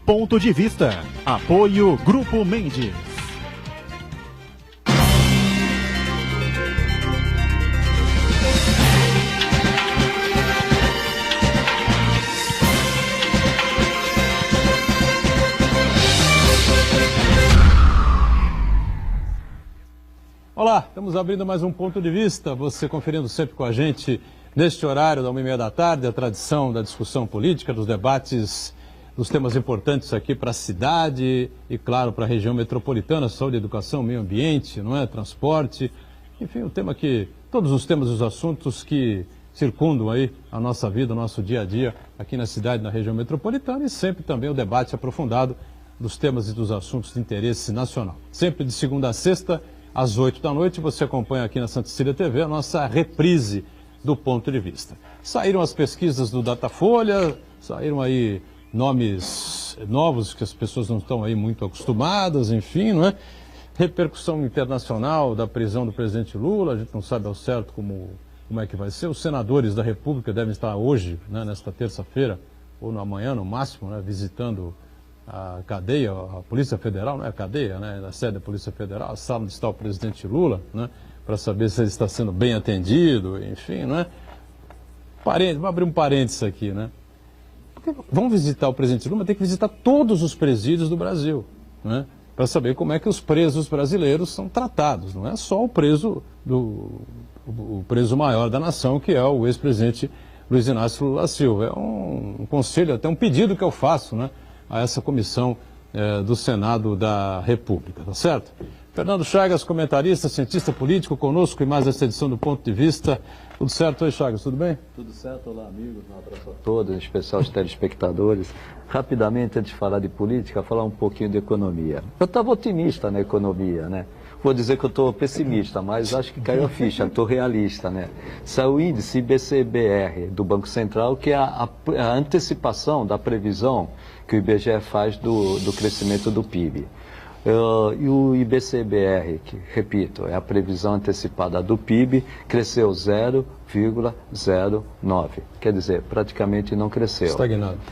Ponto de Vista. Apoio Grupo Mendes. Olá, estamos abrindo mais um Ponto de Vista, você conferindo sempre com a gente neste horário da 1h30 da tarde, a tradição da discussão política, dos debates, dos temas importantes aqui para a cidade e, claro, para a região metropolitana, saúde, educação, meio ambiente, não é? Transporte, enfim, o tema que, todos os temas e os assuntos que circundam aí a nossa vida, o nosso dia a dia aqui na cidade, na região metropolitana e sempre também o debate aprofundado dos temas e dos assuntos de interesse nacional. Sempre de segunda a sexta, às 8 da noite, você acompanha aqui na Santa Cecília TV a nossa reprise do Ponto de Vista. Saíram as pesquisas do Datafolha, saíram aí nomes novos que as pessoas não estão aí muito acostumadas, enfim, não é? Repercussão internacional da prisão do presidente Lula, a gente não sabe ao certo como é que vai ser. Os senadores da República devem estar hoje, né, nesta terça-feira, ou no amanhã, no máximo, né, visitando a cadeia, a Polícia Federal, não é a cadeia, né, a sede da Polícia Federal, a sala onde está o presidente Lula, né, para saber se ele está sendo bem atendido, enfim, né. Vamos abrir um parênteses aqui, né. Vão visitar o presidente Lula, mas tem que visitar todos os presídios do Brasil, né, para saber como é que os presos brasileiros são tratados. Não é só o preso o preso maior da nação, que é o ex-presidente Luiz Inácio Lula da Silva. É um conselho, até um pedido que eu faço, né, a essa comissão do Senado da República, tá certo? Fernando Chagas, comentarista, cientista político, conosco em mais esta edição do Ponto de Vista. Tudo certo aí, Chagas? Tudo bem? Tudo certo, olá amigos, um abraço a todos, em especial os telespectadores. Rapidamente, antes de falar de política, falar um pouquinho de economia. Eu estava otimista na economia, né? Vou dizer que eu estou pessimista, mas acho que caiu a ficha, estou realista, né? Saiu o índice IBCBR do Banco Central, que é a antecipação da previsão que o IBGE faz do crescimento do PIB. E o IBCBR, que, repito, é a previsão antecipada do PIB, cresceu 0,09. Quer dizer, praticamente não cresceu.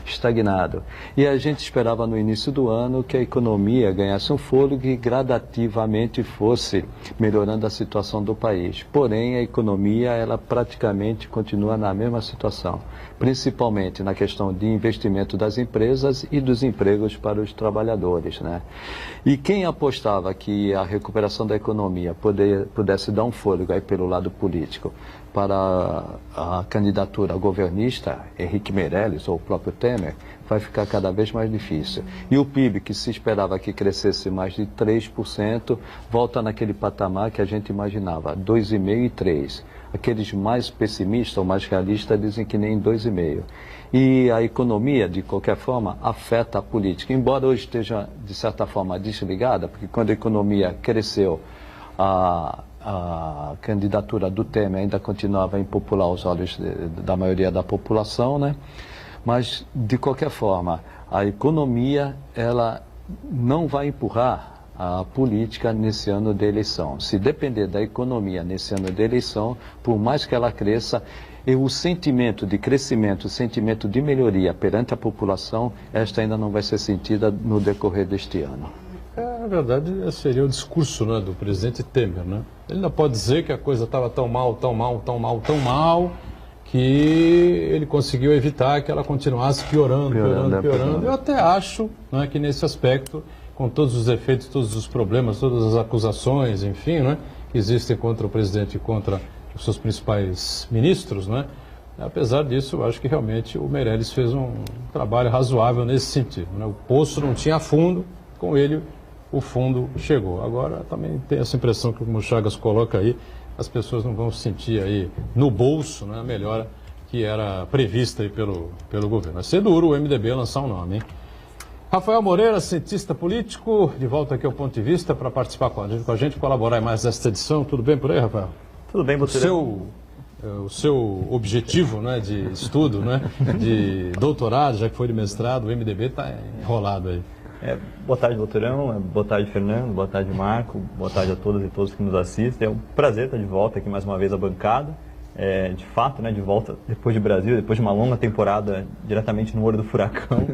Estagnado. E a gente esperava no início do ano que a economia ganhasse um fôlego e gradativamente fosse melhorando a situação do país. Porém, a economia, ela praticamente continua na mesma situação, principalmente na questão de investimento das empresas e dos empregos para os trabalhadores, né? E quem apostava que a recuperação da economia pudesse dar um fôlego aí pelo lado político para a candidatura governista, Henrique Meirelles ou o próprio Temer, vai ficar cada vez mais difícil. E o PIB, que se esperava que crescesse mais de 3%, volta naquele patamar que a gente imaginava, 2,5% e 3%. Aqueles mais pessimistas ou mais realistas dizem que nem 2,5%. E a economia, de qualquer forma, afeta a política. Embora hoje esteja, de certa forma, desligada, porque quando a economia cresceu, a candidatura do Temer ainda continuava impopular aos olhos da maioria da população, né? Mas, de qualquer forma, a economia, ela não vai empurrar a política nesse ano de eleição. Se depender da economia nesse ano de eleição, por mais que ela cresça, o sentimento de crescimento, o sentimento de melhoria perante a população, esta ainda não vai ser sentida no decorrer deste ano. Na verdade, seria o discurso, né, do presidente Temer, né? Ele ainda pode dizer que a coisa estava tão mal, que ele conseguiu evitar que ela continuasse piorando. Eu até acho, né, que nesse aspecto, com todos os efeitos, todos os problemas, todas as acusações, enfim, né, que existem contra o presidente e contra os seus principais ministros, né? Apesar disso, eu acho que realmente o Meirelles fez um trabalho razoável nesse sentido, né? O poço não tinha fundo, com ele o fundo chegou. Agora também tem essa impressão que, como o Chagas coloca aí, as pessoas não vão sentir aí no bolso, né, a melhora que era prevista aí pelo governo. Vai ser duro o MDB lançar um nome, hein? Rafael Moreira, cientista político, de volta aqui ao Ponto de Vista para participar com a gente, colaborar em mais esta edição. Tudo bem por aí, Rafael? Tudo bem, Botelho. O seu objetivo, né, de estudo, né, de doutorado, já que foi de mestrado, o MDB está enrolado aí. Boa tarde, doutorão. Boa tarde, Fernando. Boa tarde, Marco. Boa tarde a todas e todos que nos assistem. É um prazer estar de volta aqui mais uma vez à bancada. De fato, né, de volta depois do Brasil, depois de uma longa temporada diretamente no olho do furacão.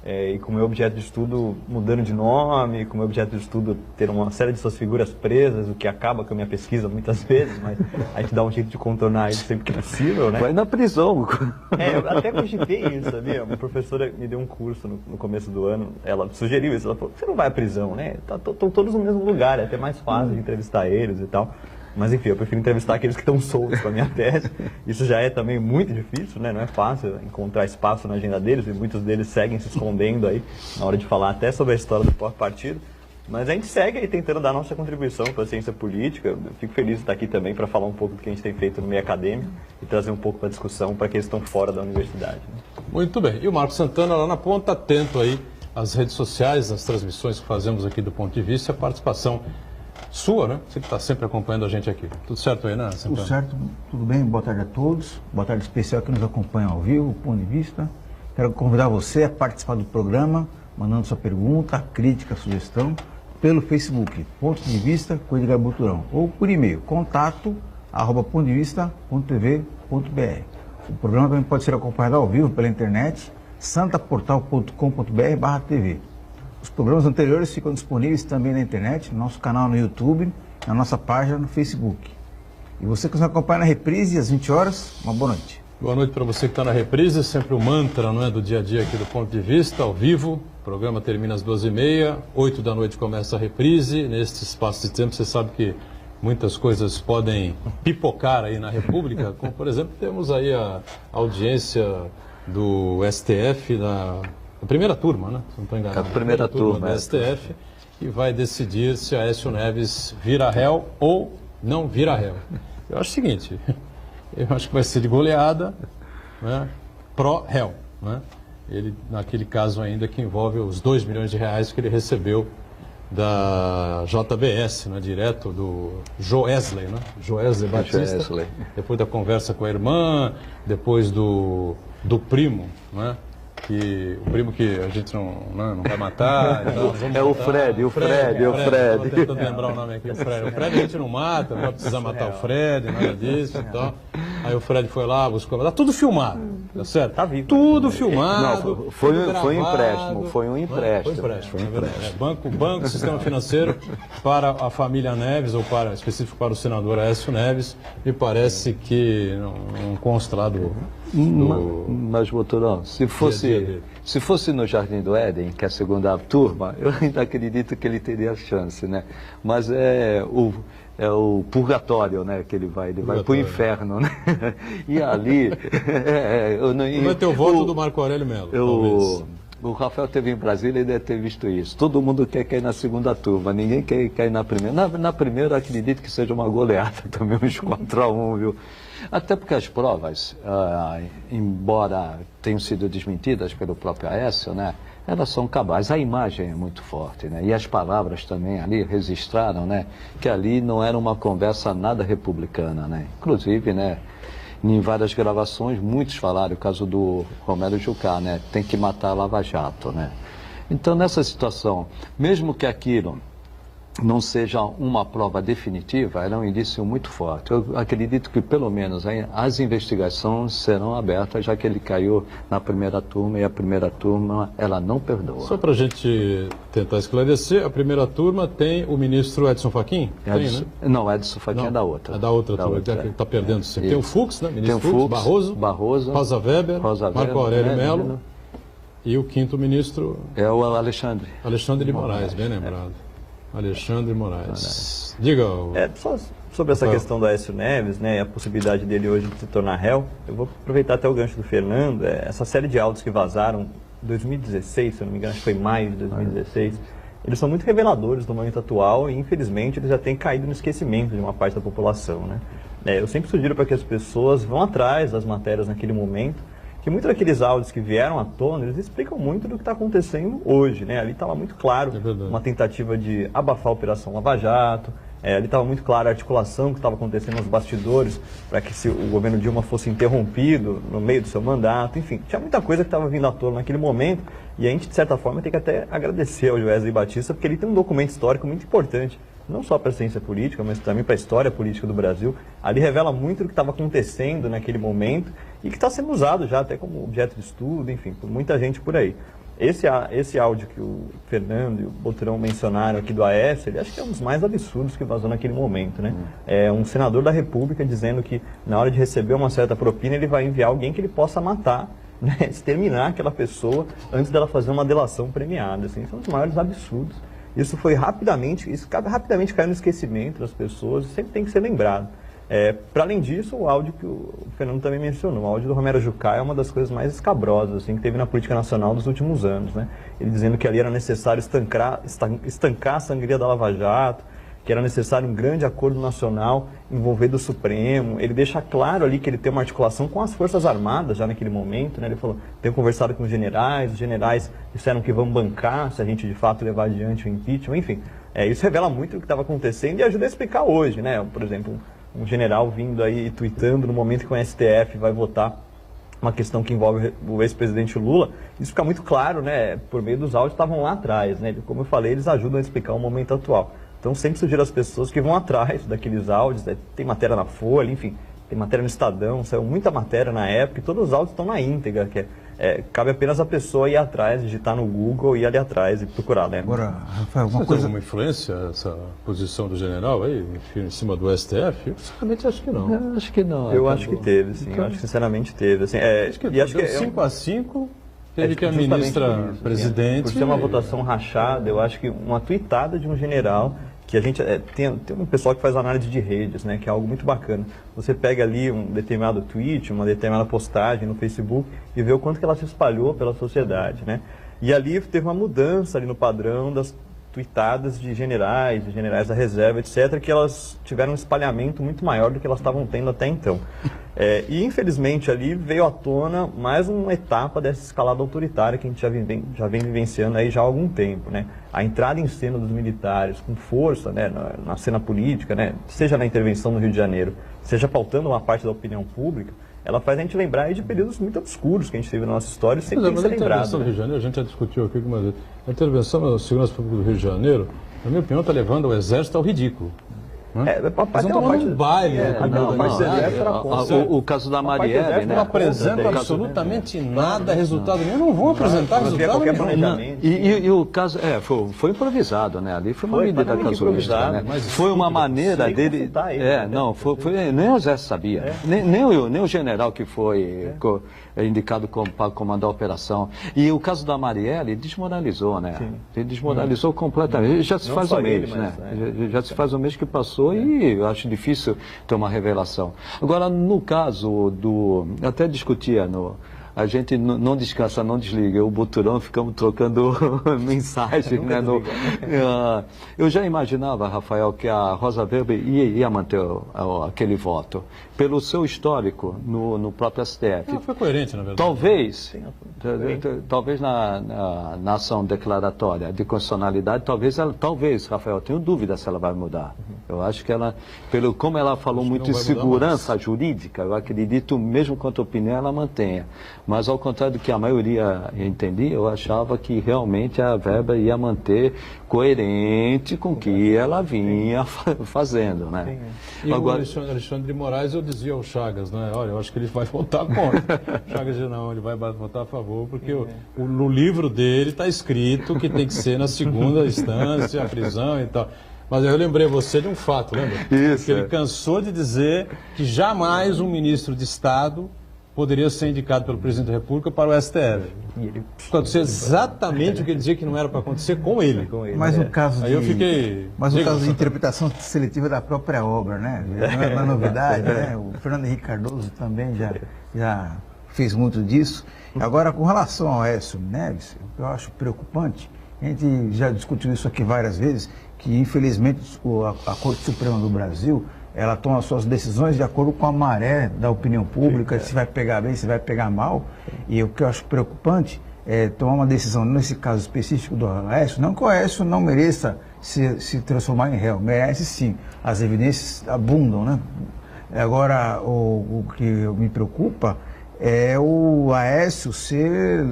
e com o meu objeto de estudo mudando de nome, com o meu objeto de estudo ter uma série de suas figuras presas, o que acaba com a minha pesquisa muitas vezes, mas a gente dá um jeito de contornar isso sempre que possível, né? Vai na prisão. Eu até cogitei isso, sabia? Uma professora me deu um curso no começo do ano, ela sugeriu isso, ela falou, você não vai à prisão, né? Estão todos no mesmo lugar, é até mais fácil de entrevistar eles e tal. Mas enfim, eu prefiro entrevistar aqueles que estão soltos com a minha tese. Isso já é também muito difícil, né? Não é fácil encontrar espaço na agenda deles, e muitos deles seguem se escondendo aí na hora de falar até sobre a história do partido. Mas a gente segue aí tentando dar nossa contribuição para a ciência política. Eu fico feliz de estar aqui também para falar um pouco do que a gente tem feito no meio acadêmico e trazer um pouco para a discussão para aqueles que estão fora da universidade, né? Muito bem. E o Marcos Santana lá na ponta, atento aí às redes sociais, às transmissões que fazemos aqui do Ponto de Vista, a participação sua, né? Você que está sempre acompanhando a gente aqui. Tudo certo aí, né, Santana? Tudo certo, tudo bem. Boa tarde a todos. Boa tarde especial que nos acompanha ao vivo, Ponto de Vista. Quero convidar você a participar do programa, mandando sua pergunta, crítica, sugestão, pelo Facebook, Ponto de Vista com Edgar Buturão, ou por e-mail, contato@pontodevista.tv.br. O programa também pode ser acompanhado ao vivo pela internet, santaportal.com.br/tv. Os programas anteriores ficam disponíveis também na internet, no nosso canal no YouTube, na nossa página no Facebook. E você que nos acompanha na reprise às 20 horas, uma boa noite. Boa noite para você que está na reprise, sempre o mantra, não é, do dia a dia aqui do Ponto de Vista, ao vivo. O programa termina às 12h30, 8 da noite começa a reprise. Neste espaço de tempo você sabe que muitas coisas podem pipocar aí na República, como por exemplo temos aí a audiência do STF da primeira turma, né? Se não estou enganado. A primeira turma do STF, que vai decidir se Aécio Neves vira réu ou não vira réu. Eu acho o seguinte, eu acho que vai ser de goleada, né, pró-réu, né? Ele, naquele caso ainda que envolve os 2 milhões de reais que ele recebeu da JBS, né, direto do Joesley, né? Joesley Batista, Joesley. Depois da conversa com a irmã, depois do primo, né? Que o primo que a gente não vai matar. Então, o Fred. Estou tentando lembrar o nome aqui, o Fred. O Fred a gente não mata, não vai precisar matar o Fred, nada disso e tal. Aí o Fred foi lá, buscou, tá tudo filmado, tá certo? Tá vivo. Tudo filmado. Não, foi um empréstimo. Banco, sistema financeiro para a família Neves, ou específico para o senador Aécio Neves, me parece que não consta lá do... Mas, Buturão, se fosse no Jardim do Éden, que é a segunda turma, eu ainda acredito que ele teria chance, né? Mas é o purgatório, né? Que ele vai para o inferno, né? E ali... vai ter o voto do Marco Aurélio Mello, talvez. O Rafael esteve em Brasília e deve ter visto isso. Todo mundo quer cair na segunda turma, ninguém quer cair na primeira. Na primeira, acredito que seja uma goleada também, uns 4-1, viu? Até porque as provas, embora tenham sido desmentidas pelo próprio Aécio, né, elas são cabais. A imagem é muito forte, né? E as palavras também ali registraram, né, que ali não era uma conversa nada republicana, né? Inclusive, né, em várias gravações, muitos falaram, o caso do Romero Jucá, né, tem que matar a Lava Jato, né? Então, nessa situação, mesmo que aquilo não seja uma prova definitiva, era um indício muito forte. Eu acredito que, pelo menos, as investigações serão abertas, já que ele caiu na primeira turma, e a primeira turma, ela não perdoa. Só para a gente tentar esclarecer, a primeira turma tem o ministro Edson Fachin? Tem, né? Não, Edson Fachin é da outra. É da outra turma, que está perdendo sempre. Tem o Fux, né? Ministro Fux, Barroso, Rosa Weber, Marco Aurélio Mello, e o quinto ministro... É o Alexandre. Alexandre de Moraes, bem lembrado. Alexandre Moraes. Diga. Só sobre essa questão do Aécio Neves, né, a possibilidade dele hoje de se tornar réu, eu vou aproveitar até o gancho do Fernando. Essa série de áudios que vazaram em 2016, se eu não me engano, acho que foi maio de 2016, eles são muito reveladores do momento atual e, infelizmente, eles já têm caído no esquecimento de uma parte da população, né? Eu sempre sugiro para que as pessoas vão atrás das matérias naquele momento, que muitos daqueles áudios que vieram à tona, eles explicam muito do que está acontecendo hoje, né? Ali estava muito claro uma tentativa de abafar a Operação Lava Jato, ali estava muito clara a articulação que estava acontecendo nos bastidores para que o governo Dilma fosse interrompido no meio do seu mandato, enfim, tinha muita coisa que estava vindo à tona naquele momento, e a gente, de certa forma, tem que até agradecer ao Joesley Batista, porque ele tem um documento histórico muito importante, não só para a ciência política, mas também para a história política do Brasil. Ali revela muito do que estava acontecendo naquele momento e que está sendo usado já até como objeto de estudo, enfim, por muita gente por aí. Esse áudio que o Fernando e o Boturão mencionaram aqui do Aécio, ele acho que é um dos mais absurdos que vazou naquele momento, né? É um senador da República dizendo que na hora de receber uma certa propina ele vai enviar alguém que ele possa matar, né? Exterminar aquela pessoa antes dela fazer uma delação premiada, assim, são os maiores absurdos. Isso rapidamente caiu no esquecimento das pessoas e sempre tem que ser lembrado. Para além disso, o áudio que o Fernando também mencionou, o áudio do Romero Jucá é uma das coisas mais escabrosas assim, que teve na política nacional dos últimos anos, né? Ele dizendo que ali era necessário estancar a sangria da Lava Jato, que era necessário um grande acordo nacional envolvendo o Supremo. Ele deixa claro ali que ele tem uma articulação com as Forças Armadas já naquele momento, né? Ele falou, tenho conversado com os generais disseram que vão bancar se a gente de fato levar adiante o impeachment, enfim. Isso revela muito o que estava acontecendo e ajuda a explicar hoje, né? Por exemplo, um general vindo aí e tuitando no momento que o STF vai votar uma questão que envolve o ex-presidente Lula, isso fica muito claro, né? Por meio dos áudios que estavam lá atrás, né? Como eu falei, eles ajudam a explicar o momento atual. Então sempre sugiro às pessoas que vão atrás daqueles áudios, né? Tem matéria na Folha, enfim, tem matéria no Estadão, saiu muita matéria na época e todos os áudios estão na íntegra, cabe apenas a pessoa ir atrás, digitar no Google, ir ali atrás e procurar, né? Agora, Rafael, Você tem alguma influência essa posição do general aí, em cima do STF? Eu sinceramente acho que não. Eu acho que não. Eu acho que teve, sim. Eu acho que sinceramente teve. Assim, acho que 5-5, teve que a ministra presidente... Por ser uma votação rachada, eu acho que uma tuitada de um general... que a gente tem um pessoal que faz análise de redes, né, que é algo muito bacana. Você pega ali um determinado tweet, uma determinada postagem no Facebook e vê o quanto que ela se espalhou pela sociedade, né? E ali teve uma mudança ali no padrão das tuitadas de generais da reserva, etc., que elas tiveram um espalhamento muito maior do que elas estavam tendo até então. E infelizmente ali veio à tona mais uma etapa dessa escalada autoritária que a gente já vem vivenciando aí já há algum tempo, né? A entrada em cena dos militares com força, né, na cena política, né, seja na intervenção no Rio de Janeiro, seja pautando uma parte da opinião pública, ela faz a gente lembrar aí de períodos muito obscuros que a gente teve na nossa história e sempre tem que ser lembrado. A intervenção do Rio de Janeiro, a gente já discutiu aqui algumas vezes, a intervenção na segurança pública do Rio de Janeiro, na minha opinião, está levando o Exército ao ridículo. Um baile. O caso da Marielle, né? Não apresenta absolutamente nada, resultado nenhum. Não vão apresentar resultado nenhum. E o caso, foi improvisado, né? Ali foi uma medida casuística, né? Mas foi uma maneira dele... nem o Exército sabia. Nem o general que foi indicado para comandar a operação. E o caso da Marielle desmoralizou, né? Ele desmoralizou completamente. Já se faz um mês, né? Já se faz um mês que passou e eu acho difícil ter uma revelação. Agora, no caso do... Até discutia a gente não descansa, não desliga. Eu e o Boturão ficamos trocando mensagem. Né, eu já imaginava, Rafael, que a Rosa Weber ia manter aquele voto. Pelo seu histórico no próprio STF. Foi coerente, na verdade. Talvez na ação declaratória de constitucionalidade, talvez, Rafael, tenho dúvida se ela vai mudar. Eu acho que ela, como ela falou muito em segurança jurídica, eu acredito, mesmo quanto a opinião, ela mantenha. Mas, ao contrário do que a maioria entendia, eu achava que realmente a Weber ia manter coerente com o que ela vinha fazendo, né? E agora, o Alexandre de Moraes, eu dizia ao Chagas, né? Olha, eu acho que ele vai votar contra. Chagas disse, não, ele vai votar a favor, porque no livro dele está escrito que tem que ser na segunda instância, a prisão e tal. Mas eu lembrei você de um fato, lembra? Isso. Que ele cansou de dizer que jamais um ministro de Estado poderia ser indicado pelo presidente da República para o STF. Aconteceu exatamente o que ele dizia que não era para acontecer com ele. Mas no caso de... Aí eu fiquei... Mas no caso de interpretação seletiva da própria obra, né? Não é novidade, né? O Fernando Henrique Cardoso também já fez muito disso. Agora, com relação ao Aécio Neves, eu acho preocupante, a gente já discutiu isso aqui várias vezes, que infelizmente a Corte Suprema do Brasil, ela toma suas decisões de acordo com a maré da opinião pública, se vai pegar bem, se vai pegar mal. E o que eu acho preocupante é tomar uma decisão, nesse caso específico do Aécio, não que o Aécio não mereça se transformar em réu, merece sim, as evidências abundam, né? Agora, o que me preocupa é o Aécio ser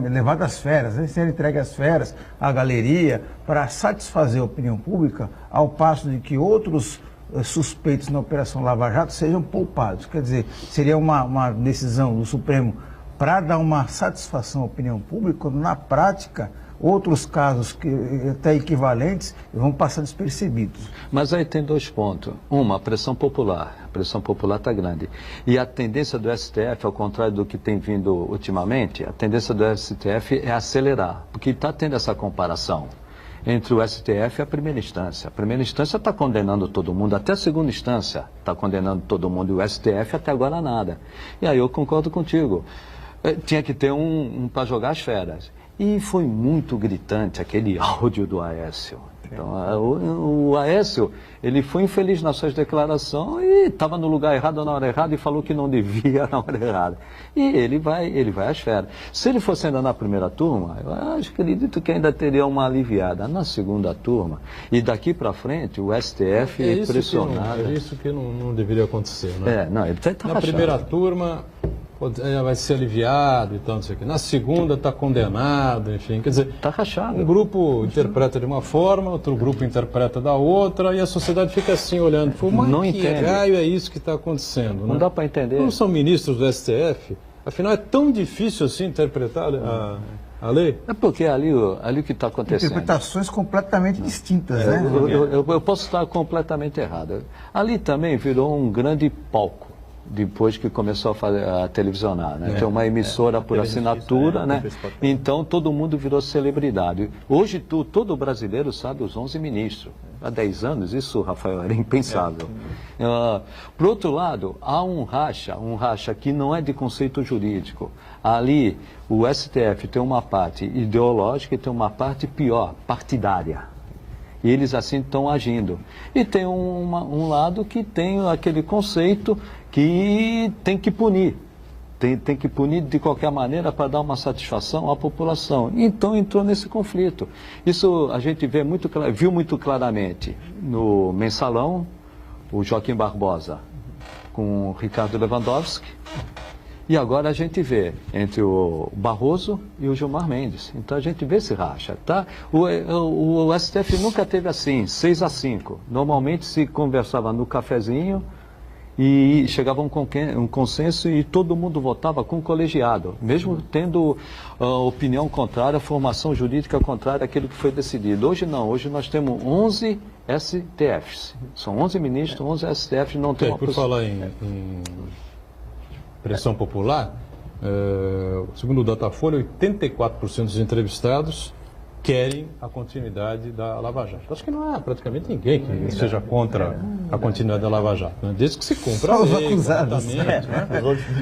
levado às feras, né? Ser entregue às feras, à galeria, para satisfazer a opinião pública, ao passo de que outros suspeitos na Operação Lava Jato sejam poupados. Quer dizer, seria uma decisão do Supremo para dar uma satisfação à opinião pública, quando na prática outros casos que até equivalentes vão passar despercebidos. Mas aí tem 2 pontos. Uma, a pressão popular. A pressão popular está grande. E a tendência do STF, ao contrário do que tem vindo ultimamente, a tendência do STF é acelerar, porque está tendo essa comparação entre o STF e a primeira instância. A primeira instância está condenando todo mundo, até a segunda instância está condenando todo mundo, e o STF até agora nada. E aí eu concordo contigo. Tinha que ter um para jogar as feras. E foi muito gritante aquele áudio do Aécio. Então, o Aécio, ele foi infeliz nas suas declarações e estava no lugar errado na hora errada e falou que não devia na hora errada. E ele vai às feras. Se ele fosse ainda na primeira turma, eu acredito que ainda teria uma aliviada. Na segunda turma, e daqui para frente, o STF é pressionado. É isso que não deveria acontecer, né? Não, ele tá na primeira turma vai ser aliviado e tal, não sei o quê. Na segunda está condenado, enfim, quer dizer, está rachado. Um grupo interpreta de uma forma, outro grupo interpreta da outra, e a sociedade fica assim olhando, não que entende. raio é isso que está acontecendo? Não dá para entender. Não são ministros do STF, afinal é tão difícil assim interpretar a lei? É porque ali o que está acontecendo. Interpretações completamente distintas, né? Eu posso estar completamente errado. Ali também virou um grande palco. Depois que começou a televisionar, né? Tem uma emissora por assinatura, né? Então todo mundo virou celebridade. Hoje todo brasileiro sabe os 11 ministros. Há 10 anos isso, Rafael, era impensável. Por outro lado, há um racha que não é de conceito jurídico. Ali o STF tem uma parte ideológica e tem uma parte pior, partidária. E eles assim estão agindo. E tem um lado que tem aquele conceito que tem que punir. Tem que punir de qualquer maneira para dar uma satisfação à população. Então entrou nesse conflito. Isso a gente viu muito claramente no Mensalão, o Joaquim Barbosa com o Ricardo Lewandowski. E agora a gente vê entre o Barroso e o Gilmar Mendes. Então a gente vê esse racha, tá? O STF nunca teve assim, 6-5. Normalmente se conversava no cafezinho e chegava um consenso e todo mundo votava com o colegiado, mesmo tendo opinião contrária, formação jurídica contrária àquilo que foi decidido. Hoje não, hoje nós temos 11 STFs. São 11 ministros, 11 STFs, não tem uma por falar em pressão popular, segundo o Datafolha, 84% dos entrevistados querem a continuidade da Lava Jato. Acho que não há praticamente ninguém que seja contra a continuidade da Lava Jato, né? Desde que se cumpra a lei, acusados. Né?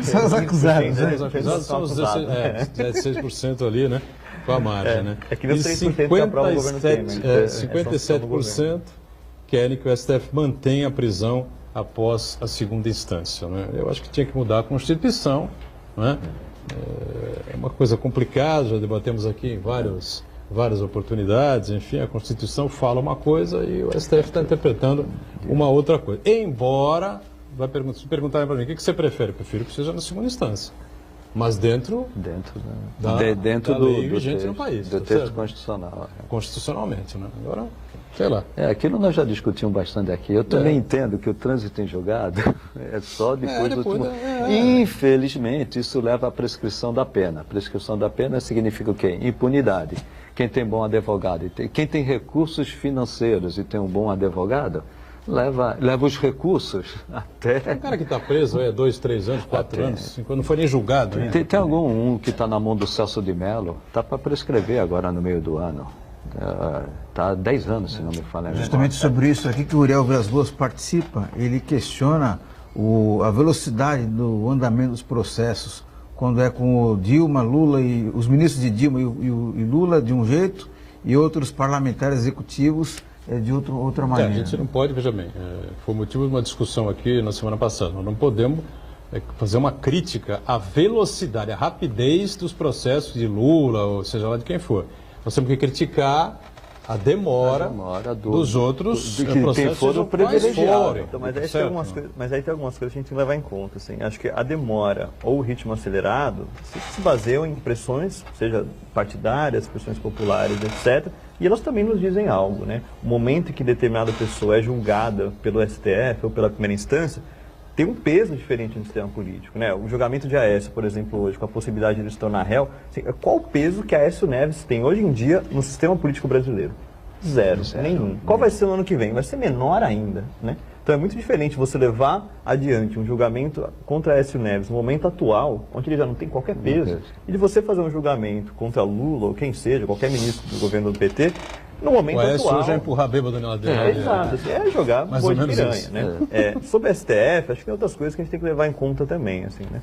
Só os acusados. Os acusados são os 16% ali, né? Com a margem, né? É que nem os 3% que aprova o governo Temer. 57% querem que o STF mantenha a prisão após a segunda instância, né? Eu acho que tinha que mudar a Constituição, né? É uma coisa complicada, já debatemos aqui em várias oportunidades, enfim, a Constituição fala uma coisa e o STF está interpretando uma outra coisa. Embora, se perguntarem para mim, o que você prefere? Eu prefiro que seja na segunda instância, mas dentro da lei vigente no país. Do texto constitucional. Constitucionalmente, né? Agora, sei lá. Aquilo nós já discutimos bastante aqui. Eu também entendo que o trânsito em julgado é só depois do último... Infelizmente, isso leva à prescrição da pena. Prescrição da pena significa o quê? Impunidade. Quem tem bom advogado, quem tem recursos financeiros e tem um bom advogado, leva os recursos até... Tem um cara que está preso há 2, 3 anos, 4 anos, quando não foi nem julgado ainda. Tem algum que está na mão do Celso de Mello, está para prescrever agora no meio do ano. Está há 10 anos, se não me falha. Justamente sobre isso aqui que o Uriel Vilas Boas participa, ele questiona a velocidade do andamento dos processos, quando é com o Dilma, Lula e os ministros de Dilma e Lula de um jeito e outros parlamentares executivos de outra maneira. A gente não pode, veja bem, foi motivo de uma discussão aqui na semana passada, nós não podemos fazer uma crítica à velocidade, à rapidez dos processos de Lula, ou seja lá de quem for. Nós temos que criticar a demora dos outros processos, foram privilegiados. Então, mas aí tem algumas coisas que a gente tem que levar em conta. Assim. Acho que a demora ou o ritmo acelerado se baseiam em pressões, seja partidárias, pressões populares, etc. E elas também nos dizem algo, né? O momento em que determinada pessoa é julgada pelo STF ou pela primeira instância tem um peso diferente no sistema político, né? O julgamento de Aécio, por exemplo, hoje, com a possibilidade de ele se tornar réu, assim, qual o peso que Aécio Neves tem hoje em dia no sistema político brasileiro? Zero, nenhum. Qual vai ser no ano que vem? Vai ser menor ainda, né? Então é muito diferente você levar adiante um julgamento contra Aécio Neves no momento atual, onde ele já não tem qualquer peso, e de você fazer um julgamento contra Lula ou quem seja, qualquer ministro do governo do PT, no momento atual. Já empurrar bêbado na ladeira. Exato, assim, jogar boi de piranha, né? Sobre o STF, acho que tem outras coisas que a gente tem que levar em conta também, assim, né?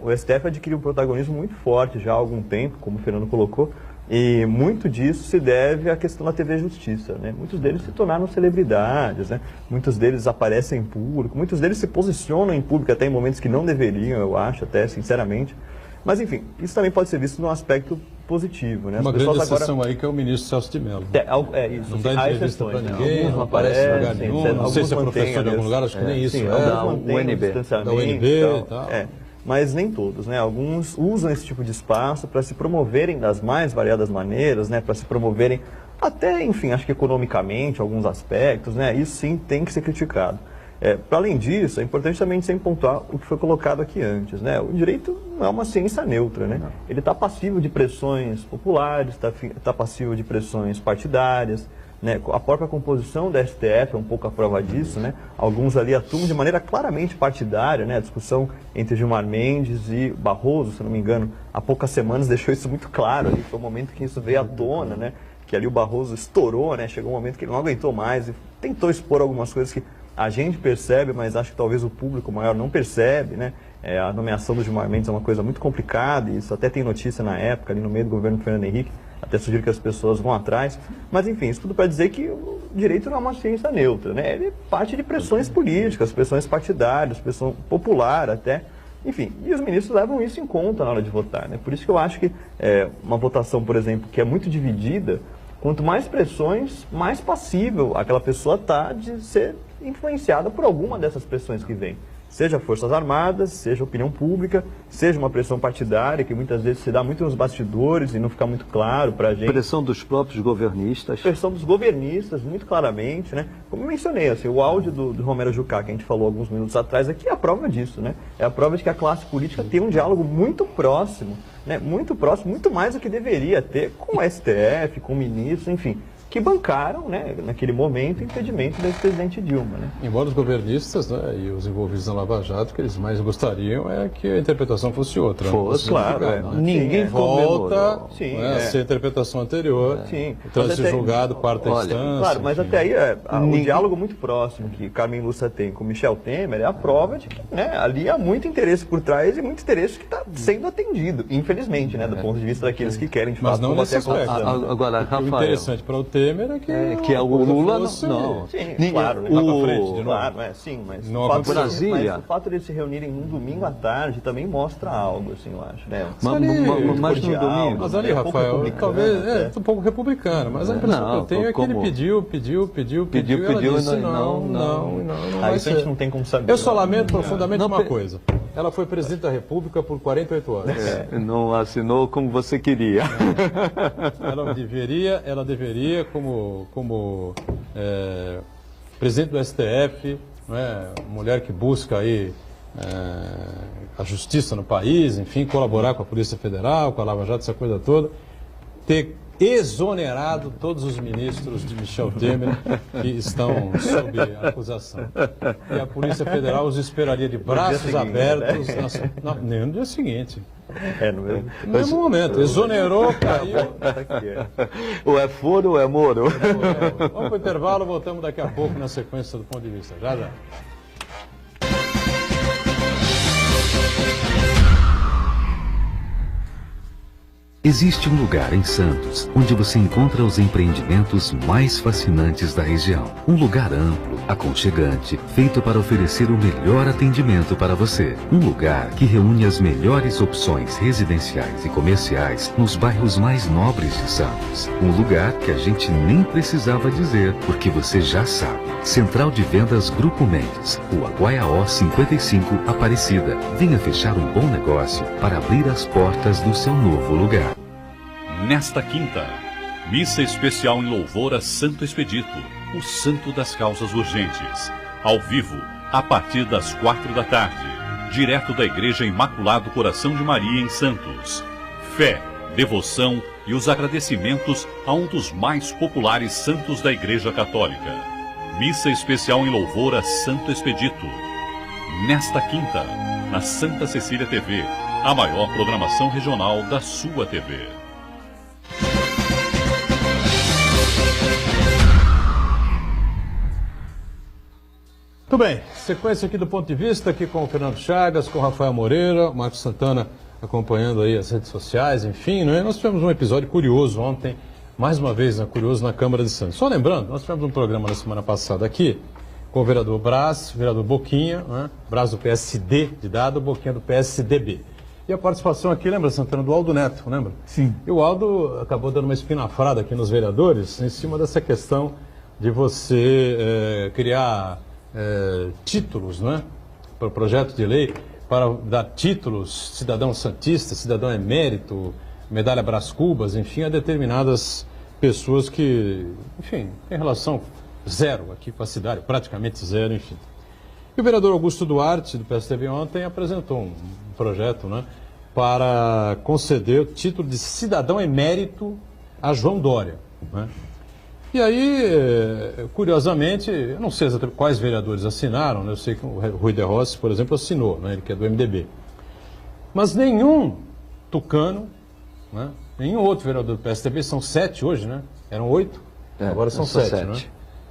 O STF adquiriu um protagonismo muito forte já há algum tempo, como o Fernando colocou, e muito disso se deve à questão da TV Justiça, né? Muitos deles se tornaram celebridades, né? Muitos deles aparecem em público, muitos deles se posicionam em público até em momentos que não deveriam, eu acho, até sinceramente. Mas, enfim, isso também pode ser visto num aspecto positivo, né? Uma grande exceção aí que é o ministro Celso de Mello. Isso. Não dá entrevista para ninguém, não aparece em lugar nenhum, não sei se é professor de algum lugar, acho que nem isso. Da UNB. Da UNB e tal. Mas nem todos, né? Alguns usam esse tipo de espaço para se promoverem das mais variadas maneiras, né? Para se promoverem até, enfim, acho que economicamente, alguns aspectos, né? Isso sim tem que ser criticado. Para além disso, é importante também sempre pontuar o que foi colocado aqui antes, né? O direito não é uma ciência neutra, né? Ele está passível de pressões populares, está passível de pressões partidárias, né? A própria composição da STF é um pouco a prova disso, né? Alguns ali atuam de maneira claramente partidária, né? A discussão entre Gilmar Mendes e Barroso, se não me engano, há poucas semanas deixou isso muito claro, ali foi o momento que isso veio à tona, né? Que ali o Barroso estourou, né? Chegou um momento que ele não aguentou mais e tentou expor algumas coisas que a gente percebe, mas acho que talvez o público maior não percebe, né? A nomeação do Gilmar Mendes é uma coisa muito complicada, e isso até tem notícia na época, ali no meio do governo do Fernando Henrique, até sugiro que as pessoas vão atrás. Mas, enfim, isso tudo para dizer que o direito não é uma ciência neutra, né? Ele parte de pressões políticas, pressões partidárias, pressão popular até. Enfim, e os ministros levam isso em conta na hora de votar, né? Por isso que eu acho que uma votação, por exemplo, que é muito dividida, quanto mais pressões, mais passível aquela pessoa está de ser influenciada por alguma dessas pressões que vem. Seja Forças Armadas, seja opinião pública, seja uma pressão partidária, que muitas vezes se dá muito nos bastidores e não fica muito claro para a gente. Pressão dos próprios governistas. Pressão dos governistas, muito claramente, né? Como eu mencionei, assim, o áudio do Romero Jucá, que a gente falou alguns minutos atrás, aqui é a prova disso, né? É a prova de que a classe política tem um diálogo muito próximo, né? Muito próximo, muito mais do que deveria ter com o STF, com ministros, enfim, que bancaram, né, naquele momento, o impedimento do ex-presidente Dilma, né? Embora os governistas, né, e os envolvidos na Lava Jato, o que eles mais gostariam é que a interpretação fosse outra. Fosse, claro. Né? Ninguém volta a ser a interpretação anterior. Sim. Trânsito julgado, quarta instância. Claro, mas até aí o diálogo muito próximo que Carmen Lúcia tem com Michel Temer é a prova de que, né, ali há muito interesse por trás e muito interesse que está sendo atendido, infelizmente, né, do ponto de vista daqueles que querem de fato combater a corrupção. Agora, Rafael, o interessante para o Temer é que é o Lula fosse... não. Sim, ninguém, claro, né? Claro, sim, mas não o Brasília. O fato de eles se reunirem num domingo à tarde também mostra algo, assim, eu acho, né? Mas no domingo. Mas ali, Rafael, talvez um pouco republicano, mas a impressão que eu tenho é que ele pediu, e ela disse não vai isso a gente não tem como saber. Eu só lamento profundamente uma coisa. Ela foi presidente da República por 48 horas. Não assinou como você queria. Ela deveria como presidente do STF, mulher que busca aí a justiça no país, enfim, colaborar com a Polícia Federal, com a Lava Jato, essa coisa toda, ter exonerado todos os ministros de Michel Temer que estão sob acusação. E a Polícia Federal os esperaria de braços abertos nem no dia seguinte. No mesmo momento. Exonerou, caiu. Ou é foro ou é moro. Vamos para o intervalo, voltamos daqui a pouco na sequência do ponto de vista. Já. Existe um lugar em Santos onde você encontra os empreendimentos mais fascinantes da região. Um lugar amplo, aconchegante, feito para oferecer o melhor atendimento para você. Um lugar que reúne as melhores opções residenciais e comerciais nos bairros mais nobres de Santos. Um lugar que a gente nem precisava dizer, porque você já sabe. Central de Vendas Grupo Mendes, Rua Guaiaó 55, Aparecida. Venha fechar um bom negócio para abrir as portas do seu novo lugar. Nesta quinta, missa especial em louvor a Santo Expedito, o santo das causas urgentes. Ao vivo, a partir das 4 da tarde, direto da Igreja Imaculado Coração de Maria em Santos. Fé, devoção e os agradecimentos a um dos mais populares santos da Igreja Católica. Missa especial em louvor a Santo Expedito. Nesta quinta, na Santa Cecília TV, a maior programação regional da sua TV. Muito bem, sequência aqui do Ponto de Vista, aqui com o Fernando Chagas, com o Rafael Moreira, o Marcos Santana acompanhando aí as redes sociais, enfim, né? Nós tivemos um episódio curioso ontem, mais uma vez, né, curioso na Câmara de Santos. Só lembrando, nós tivemos um programa na semana passada aqui, com o vereador Braz, o vereador Boquinha, né? Braz do PSD de Dado, Boquinha do PSDB. E a participação aqui, lembra, Santana, do Aldo Neto, lembra? Sim. E o Aldo acabou dando uma espinafrada aqui nos vereadores, em cima dessa questão de você criar títulos, não é? Para o projeto de lei, para dar títulos, cidadão santista, cidadão emérito, medalha Brás Cubas, enfim, a determinadas pessoas que, enfim, tem relação zero aqui com a cidade, praticamente zero, enfim. E o vereador Augusto Duarte, do PSDB, ontem apresentou um projeto, né, para conceder o título de cidadão emérito a João Dória, né? E aí, curiosamente, eu não sei quais vereadores assinaram, né? Eu sei que o Rui de Rossi, por exemplo, assinou, né? Ele que é do MDB. Mas nenhum tucano, né? Nenhum outro vereador do PSDB, são 7 hoje, né? Eram 8, agora são 7, né?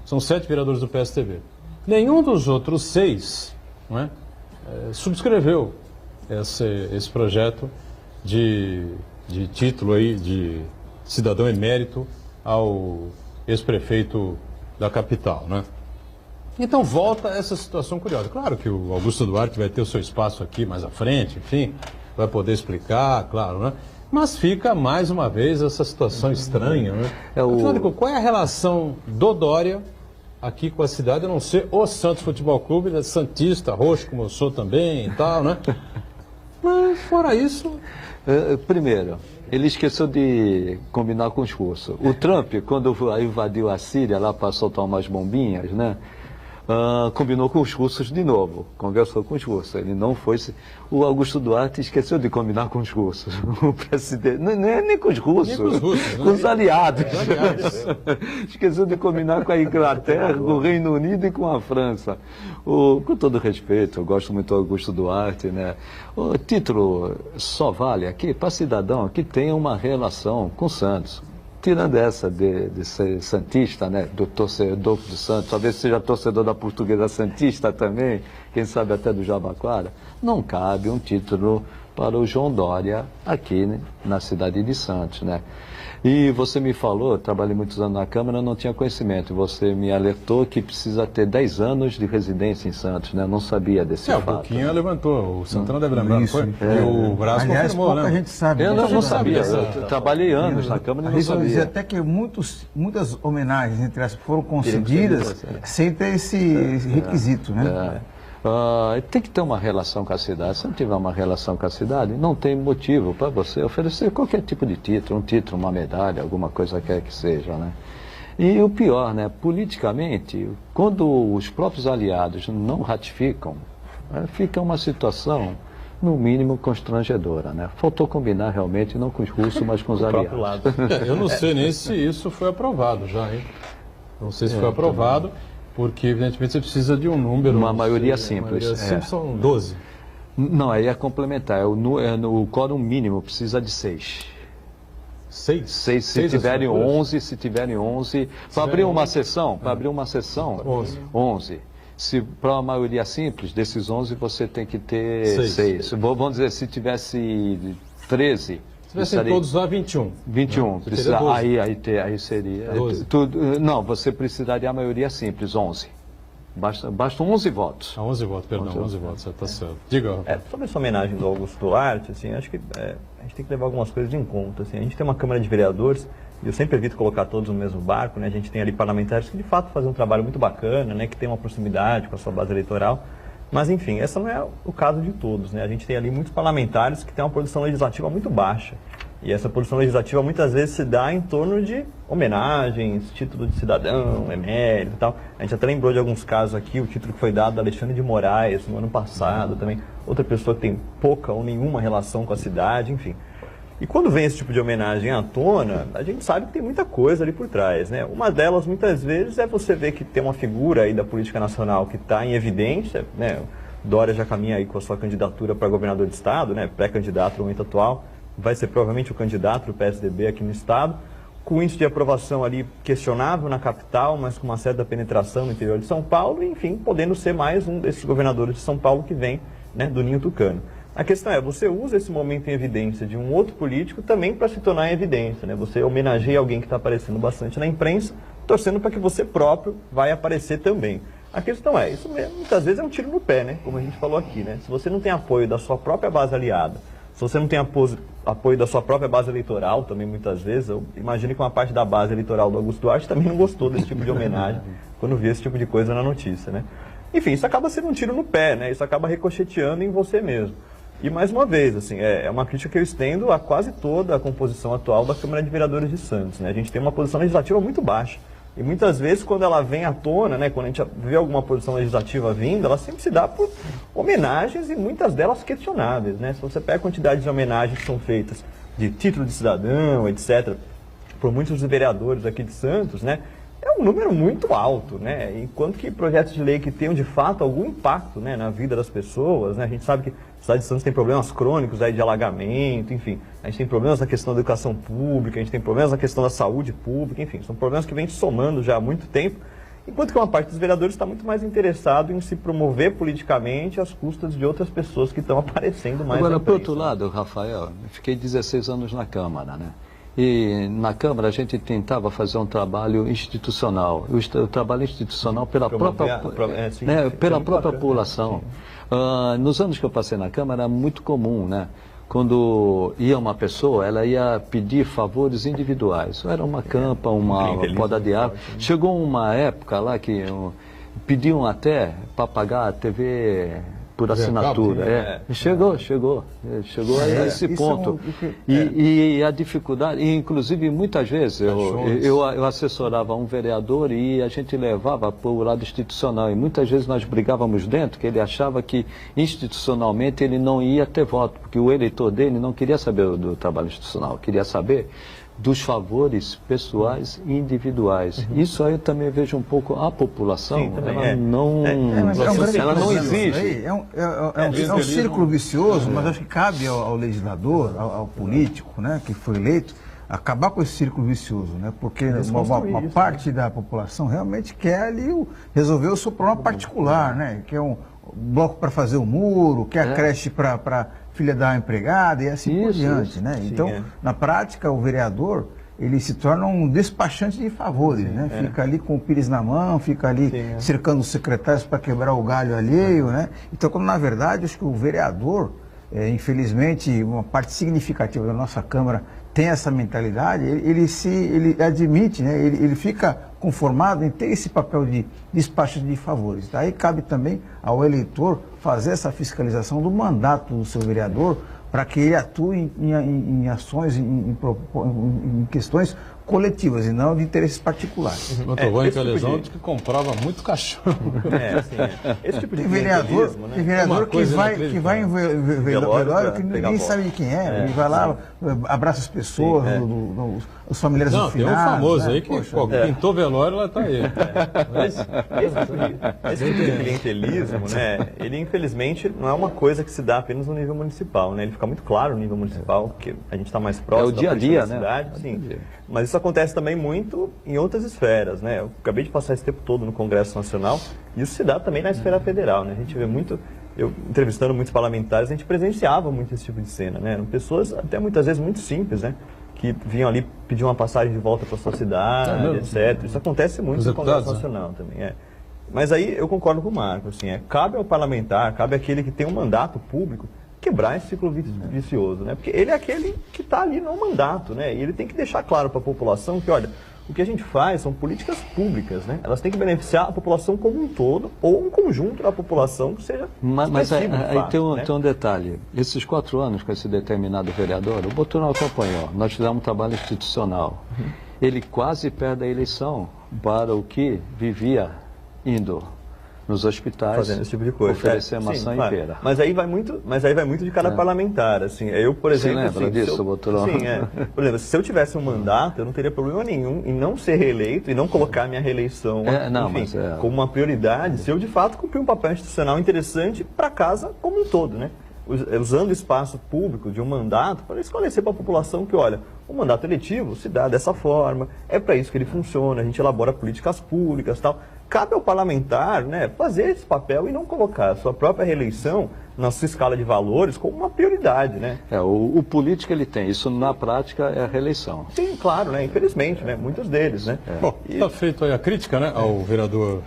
São 7 vereadores do PSDB. Nenhum dos outros 6, né, subscreveu esse projeto de título aí de cidadão emérito ao ex-prefeito da capital, né? Então volta essa situação curiosa. Claro que o Augusto Duarte vai ter o seu espaço aqui mais à frente, enfim, vai poder explicar, claro, né? Mas fica mais uma vez essa situação estranha, né? Afinal de contas, qual é a relação do Dória aqui com a cidade, a não ser o Santos Futebol Clube, ele é santista, roxo como eu sou também e tal, né? Mas fora isso... Primeiro, ele esqueceu de combinar com os russos. O Trump, quando invadiu a Síria lá para soltar umas bombinhas, né? Combinou com os russos de novo, conversou com os russos. Ele não foi. O Augusto Duarte esqueceu de combinar com os russos. O presidente, nem com os russos, com os aliados. Esqueceu de combinar com a Inglaterra, com o Reino Unido e com a França. Com todo respeito, eu gosto muito do Augusto Duarte, né? O título só vale aqui para cidadão que tenha uma relação com Santos. Tirando essa de ser santista, né, do torcedor do Santos, talvez seja torcedor da Portuguesa Santista também, quem sabe até do Jabaquara, não cabe um título para o João Dória aqui, né, na cidade de Santos, né? E você me falou, eu trabalhei muitos anos na Câmara, não tinha conhecimento, você me alertou que precisa ter 10 anos de residência em Santos, né? Eu não sabia desse fato. O Boquinha levantou, o Santana deve lembrar, não foi? E o Braz confirmou, né? A gente sabe. Eu não sabia, eu trabalhei anos na Câmara e não sabia. Dizer até que muitas homenagens, entre as foram concedidas sem ter esse requisito, né? Tem que ter uma relação com a cidade. Se não tiver uma relação com a cidade, não tem motivo para você oferecer qualquer tipo de título, uma medalha, alguma coisa quer que seja, né? E o pior, né? Politicamente, quando os próprios aliados não ratificam, fica uma situação, no mínimo, constrangedora, né? Faltou combinar realmente, não com os russos, mas com os aliados. Eu não sei nem se isso foi aprovado já, hein? Não sei se foi aprovado. Porque, evidentemente, você precisa de um número... Uma maioria simples. Maioria simples são 12. Não, aí é complementar. No quórum mínimo precisa de 6. 6? 6, se tiverem 11, para abrir uma sessão, 11. Se para uma maioria simples, desses 11 você tem que ter 6. Vamos dizer, se tivesse 13... Se tivessem todos lá, 21. 21. Precisa, aí seria... 12. Não, você precisaria a maioria simples, 11. Bastam 11 votos. 11 votos, perdão, 11 votos, está certo. Diga. Sobre essa homenagem do Augusto Duarte, assim, acho que a gente tem que levar algumas coisas em conta. Assim, a gente tem uma Câmara de Vereadores, e eu sempre evito colocar todos no mesmo barco, né? A gente tem ali parlamentares que de fato fazem um trabalho muito bacana, né? Que tem uma proximidade com a sua base eleitoral. Mas, enfim, esse não é o caso de todos, né? A gente tem ali muitos parlamentares que têm uma produção legislativa muito baixa. E essa produção legislativa muitas vezes se dá em torno de homenagens, título de cidadão, emérito e tal. A gente até lembrou de alguns casos aqui, o título que foi dado a Alexandre de Moraes no ano passado também. Outra pessoa que tem pouca ou nenhuma relação com a cidade, enfim. E quando vem esse tipo de homenagem à tona, a gente sabe que tem muita coisa ali por trás, né? Uma delas, muitas vezes, é você ver que tem uma figura aí da política nacional que está em evidência, né? Dória já caminha aí com a sua candidatura para governador de estado, né? Pré-candidato no momento atual. Vai ser provavelmente o candidato do PSDB aqui no estado, com índice de aprovação ali questionável na capital, mas com uma certa penetração no interior de São Paulo, e, enfim, podendo ser mais um desses governadores de São Paulo que vem, né, do ninho tucano. A questão é, você usa esse momento em evidência de um outro político também para se tornar em evidência, né? Você homenageia alguém que está aparecendo bastante na imprensa, torcendo para que você próprio vai aparecer também. A questão é, isso muitas vezes é um tiro no pé, né? Como a gente falou aqui, né? Se você não tem apoio da sua própria base aliada, se você não tem apoio da sua própria base eleitoral, também muitas vezes, eu imagino que uma parte da base eleitoral do Augusto Duarte também não gostou desse tipo de homenagem, quando viu esse tipo de coisa na notícia, né? Enfim, isso acaba sendo um tiro no pé, né? Isso acaba ricocheteando em você mesmo. E mais uma vez, assim, é uma crítica que eu estendo a quase toda a composição atual da Câmara de Vereadores de Santos, né? A gente tem uma posição legislativa muito baixa. E muitas vezes, quando ela vem à tona, né, quando a gente vê alguma produção legislativa vindo, ela sempre se dá por homenagens e muitas delas questionáveis, né? Se você pega a quantidade de homenagens que são feitas de título de cidadão, etc., por muitos vereadores aqui de Santos, né, é um número muito alto, né? Enquanto que projetos de lei que tenham de fato algum impacto, né, na vida das pessoas, né? A gente sabe que a cidade de Santos tem problemas crônicos aí de alagamento, enfim, a gente tem problemas na questão da educação pública, a gente tem problemas na questão da saúde pública, enfim, são problemas que vêm somando já há muito tempo, enquanto que uma parte dos vereadores está muito mais interessado em se promover politicamente às custas de outras pessoas que estão aparecendo mais. Agora, por outro lado, Rafael, eu fiquei 16 anos na Câmara, né? E na Câmara a gente tentava fazer um trabalho institucional, o trabalho institucional pela própria população. Nos anos que eu passei na Câmara era muito comum, né? Quando ia uma pessoa, ela ia pedir favores individuais. Era uma campa, uma poda de árvore. Chegou uma época lá que pediam até para pagar a TV por assinatura. Chegou a esse ponto. E a dificuldade, e inclusive muitas vezes eu assessorava um vereador e a gente levava para o lado institucional. E muitas vezes nós brigávamos dentro, que ele achava que institucionalmente ele não ia ter voto, porque o eleitor dele não queria saber do trabalho institucional, queria saber dos favores pessoais e individuais. Isso aí eu também vejo um pouco a população. Sim, ela não exige. É um círculo vicioso, mas acho que cabe ao legislador, ao político, né, que foi eleito, acabar com esse círculo vicioso, né? Porque uma parte da população realmente quer ali resolver o seu problema particular, né? Quer um bloco para fazer o muro, quer a creche para filha da empregada e assim por diante, né? Então, na prática, o vereador, ele se torna um despachante de favores, né? Fica ali com o pires na mão, fica ali cercando os secretários para quebrar o galho alheio, né? Então, quando na verdade, acho que o vereador, infelizmente, uma parte significativa da nossa Câmara tem essa mentalidade, ele admite, né? Ele fica conformado em ter esse papel de despachante de favores. Daí cabe também ao eleitor fazer essa fiscalização do mandato do seu vereador para que ele atue em ações, em questões coletivas e não de interesses particulares. Motovânica Lesão que comprava muito cachorro. Esse tipo de vereador, né? Tem vereador que vai em velório que ninguém sabe de quem é. Ele vai lá, abraça as pessoas, os familiares do final. Tem um famoso aí que pintou velório, lá está ele. Esse tipo de clientelismo, né? Ele infelizmente não é uma coisa que se dá apenas no nível municipal, né? Ele fica muito claro no nível municipal, porque a gente está mais próximo da política da cidade, né? Sim. Mas isso acontece também muito em outras esferas, né? Eu acabei de passar esse tempo todo no Congresso Nacional e isso se dá também na esfera federal, né? A gente vê muito, eu entrevistando muitos parlamentares, a gente presenciava muito esse tipo de cena, né? Eram pessoas até muitas vezes muito simples, né? Que vinham ali pedir uma passagem de volta para sua cidade, etc. Isso acontece muito no Congresso Nacional também, Mas aí eu concordo com o Marco, assim, cabe ao parlamentar, cabe àquele que tem um mandato público quebrar esse ciclo vicioso, né? Porque ele é aquele que está ali no mandato, né? E ele tem que deixar claro para a população que, olha, O que a gente faz são políticas públicas, né? Elas têm que beneficiar a população como um todo ou um conjunto da população que seja Mas aí fato, tem né? um detalhe. Esses 4 anos com esse determinado vereador, o Boto não acompanhou. Nós fizemos um trabalho institucional. Ele quase perde a eleição para o que vivia indo nos hospitais, fazendo esse tipo de coisa, oferecer maçã e pera. Mas aí vai muito de cada parlamentar, assim. Eu, por exemplo, você lembra disso, Boturão? Sim, Por exemplo, se eu tivesse um mandato, eu não teria problema nenhum em não ser reeleito e não colocar minha reeleição, como uma prioridade, se eu de fato cumprir um papel institucional interessante para a casa como um todo, né? Usando o espaço público de um mandato para esclarecer para a população que, olha, o mandato eletivo se dá dessa forma, é para isso que ele funciona, a gente elabora políticas públicas e tal. Cabe ao parlamentar, né, fazer esse papel e não colocar a sua própria reeleição na sua escala de valores como uma prioridade, né? O político ele tem, isso na prática é a reeleição. Sim, claro, né? Infelizmente, né? Muitos deles, né? Bom, está feito aí a crítica, né, ao vereador.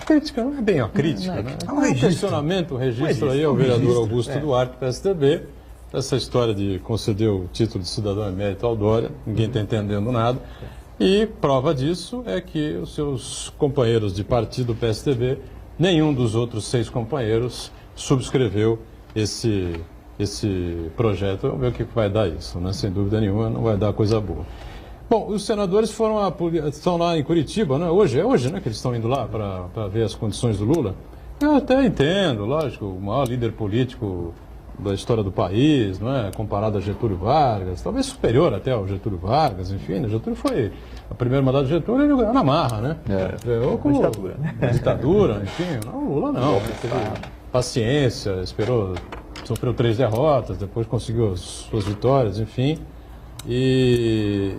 Crítica não é bem a crítica, né? É um registro. Questionamento, um registro aí ao vereador Augusto Duarte, PSDB, essa história de conceder o título de cidadão emérito ao Dória, ninguém está entendendo nada. E prova disso é que os seus companheiros de partido PSDB, nenhum dos outros 6 companheiros subscreveu esse projeto. Vamos ver o que vai dar isso, né? Sem dúvida nenhuma, não vai dar coisa boa. Bom, os senadores estão lá em Curitiba, né? Hoje, né, que eles estão indo lá para ver as condições do Lula. Eu até entendo, lógico, o maior líder político da história do país, não é? Comparado a Getúlio Vargas, talvez superior até ao Getúlio Vargas, enfim, né? Getúlio foi, o primeiro mandato de Getúlio ele ganhou na marra, né? Ganhou com ditadura, né? Ditadura, enfim, não, o Lula não, ele teve paciência, sofreu 3 derrotas, depois conseguiu as suas vitórias, enfim, e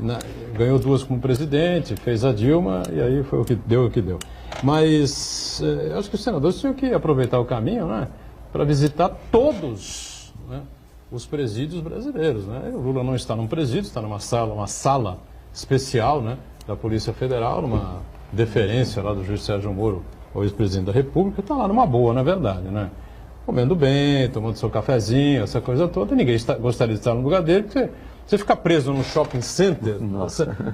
ganhou 2 como presidente, fez a Dilma, e aí foi o que deu. Mas eu acho que os senadores tinham que aproveitar o caminho, né? Para visitar todos, né, os presídios brasileiros, né? O Lula não está num presídio, está numa sala especial, né, da Polícia Federal, numa deferência lá do juiz Sérgio Moro ao ex-presidente da República, está lá numa boa, na verdade, né? Comendo bem, tomando seu cafezinho, essa coisa toda. Ninguém gostaria de estar no lugar dele, porque você fica preso num shopping center,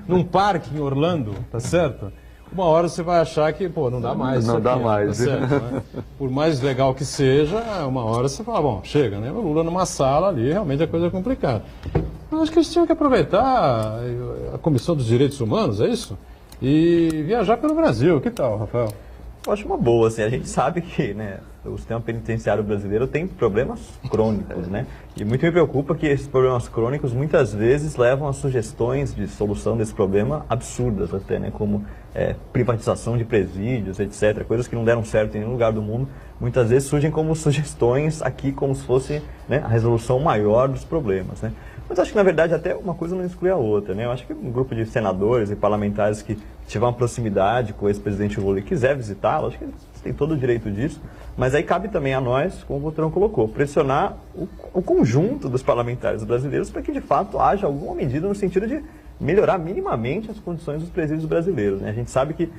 num parque em Orlando, tá certo? Uma hora você vai achar que, não dá mais. Não dá mais. Tá certo, né? Por mais legal que seja, uma hora você fala, bom, chega, né? O Lula numa sala ali, realmente a coisa é complicada. Mas acho que eles tinham que aproveitar a Comissão dos Direitos Humanos, é isso? E viajar pelo Brasil. Que tal, Rafael? Eu acho uma boa, assim, a gente sabe que, né, o sistema penitenciário brasileiro tem problemas crônicos, né? E muito me preocupa que esses problemas crônicos muitas vezes levam a sugestões de solução desse problema absurdas até, né? Como privatização de presídios, etc. Coisas que não deram certo em nenhum lugar do mundo, muitas vezes surgem como sugestões aqui, como se fosse, né, a resolução maior dos problemas, né? Mas acho que, na verdade, até uma coisa não exclui a outra, né? Eu acho que um grupo de senadores e parlamentares que tiver uma proximidade com o ex-presidente Lula e quiser visitá-lo, acho que eles têm todo o direito disso. Mas aí cabe também a nós, como o Boturão colocou, pressionar o conjunto dos parlamentares brasileiros para que, de fato, haja alguma medida no sentido de melhorar minimamente as condições dos presídios brasileiros, né? A gente sabe que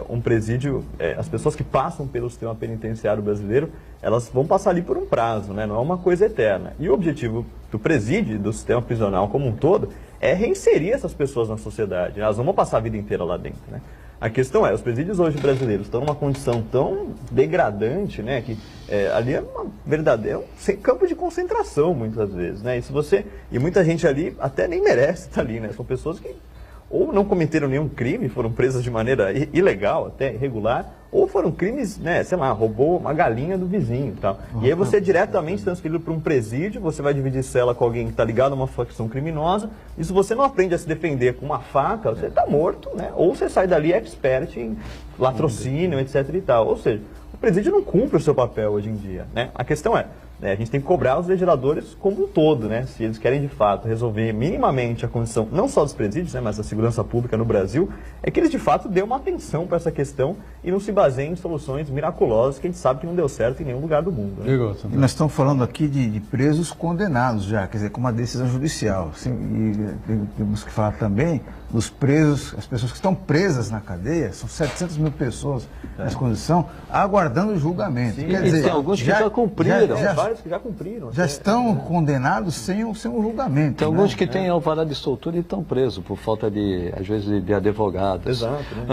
um presídio, as pessoas que passam pelo sistema penitenciário brasileiro, elas vão passar ali por um prazo, né? Não é uma coisa eterna. E o objetivo do presídio, do sistema prisional como um todo, é reinserir essas pessoas na sociedade. Elas não vão passar a vida inteira lá dentro, né? A questão é, os presídios hoje brasileiros estão numa condição tão degradante, né, que ali é uma verdadeira campo de concentração, muitas vezes, né? E muita gente ali até nem merece estar ali, né? São pessoas que ou não cometeram nenhum crime, foram presas de maneira ilegal, até irregular, ou foram crimes, né, sei lá, roubou uma galinha do vizinho e tal. E aí você é diretamente transferido para um presídio, você vai dividir cela com alguém que está ligado a uma facção criminosa, e se você não aprende a se defender com uma faca, você está morto, né? Ou você sai dali expert em latrocínio, etc e tal. Ou seja, o presídio não cumpre o seu papel hoje em dia, né? A questão é, a gente tem que cobrar os legisladores como um todo, né? Se eles querem de fato resolver minimamente a condição, não só dos presídios, né, mas da segurança pública no Brasil, é que eles de fato dêem uma atenção para essa questão e não se baseiem em soluções miraculosas que a gente sabe que não deu certo em nenhum lugar do mundo, né? E nós estamos falando aqui de presos condenados já, quer dizer, com uma decisão judicial. E temos que falar também dos presos, as pessoas que estão presas na cadeia, são 700 mil pessoas nessa condição, aguardando o julgamento. Sim, quer dizer, tem alguns que já cumpriram. vários que já cumpriram. Já estão condenados sem um julgamento. Tem alguns que têm alvará de soltura e estão presos por falta de, às vezes, de advogados. Exato. Né?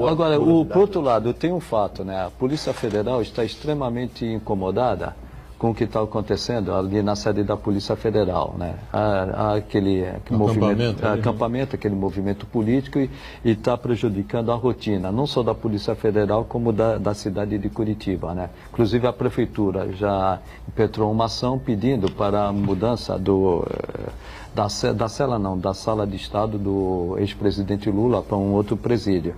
Agora, por outro lado, tem um fato, né? A Polícia Federal está extremamente incomodada com o que está acontecendo ali na sede da Polícia Federal, né? Aquele movimento, acampamento, aquele movimento político e está prejudicando a rotina, não só da Polícia Federal, como da cidade de Curitiba, né? Inclusive a Prefeitura já impetrou uma ação pedindo para a mudança da sala de Estado do ex-presidente Lula para um outro presídio.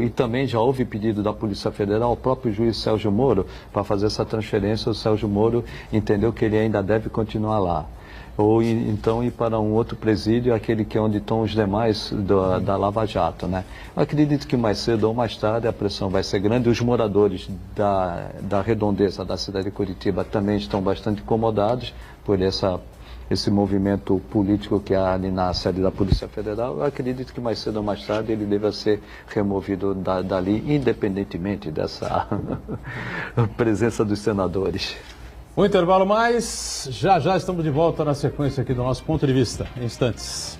E também já houve pedido da Polícia Federal ao próprio juiz Sérgio Moro para fazer essa transferência. O Sérgio Moro entendeu que ele ainda deve continuar lá. Ou então ir para um outro presídio, aquele que é onde estão os demais da Lava Jato, né? Eu acredito que mais cedo ou mais tarde a pressão vai ser grande. Os moradores da redondeza da cidade de Curitiba também estão bastante incomodados por esse movimento político que há ali na sede da Polícia Federal. Eu acredito que mais cedo ou mais tarde ele deva ser removido dali, independentemente dessa presença dos senadores. Um intervalo mais, já estamos de volta na sequência aqui do nosso ponto de vista, em instantes.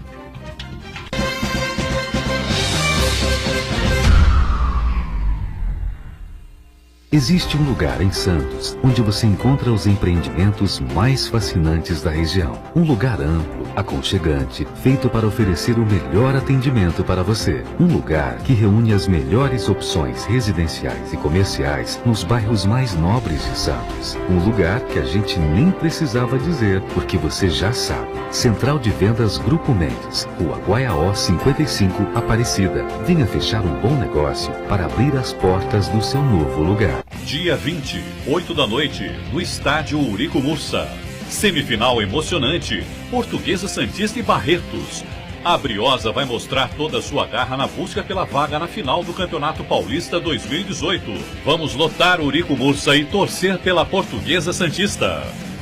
Existe um lugar em Santos onde você encontra os empreendimentos mais fascinantes da região. Um lugar amplo, aconchegante, feito para oferecer o melhor atendimento para você. Um lugar que reúne as melhores opções residenciais e comerciais nos bairros mais nobres de Santos. Um lugar que a gente nem precisava dizer, porque você já sabe. Central de Vendas Grupo Mendes, Rua Guaiaó 55, Aparecida. Venha fechar um bom negócio para abrir as portas do seu novo lugar. Dia 20, 8 da noite, no estádio Urico Mursa. Semifinal emocionante, Portuguesa Santista e Barretos. A Briosa vai mostrar toda a sua garra na busca pela vaga na final do Campeonato Paulista 2018. Vamos lotar o Urico Mursa e torcer pela Portuguesa Santista.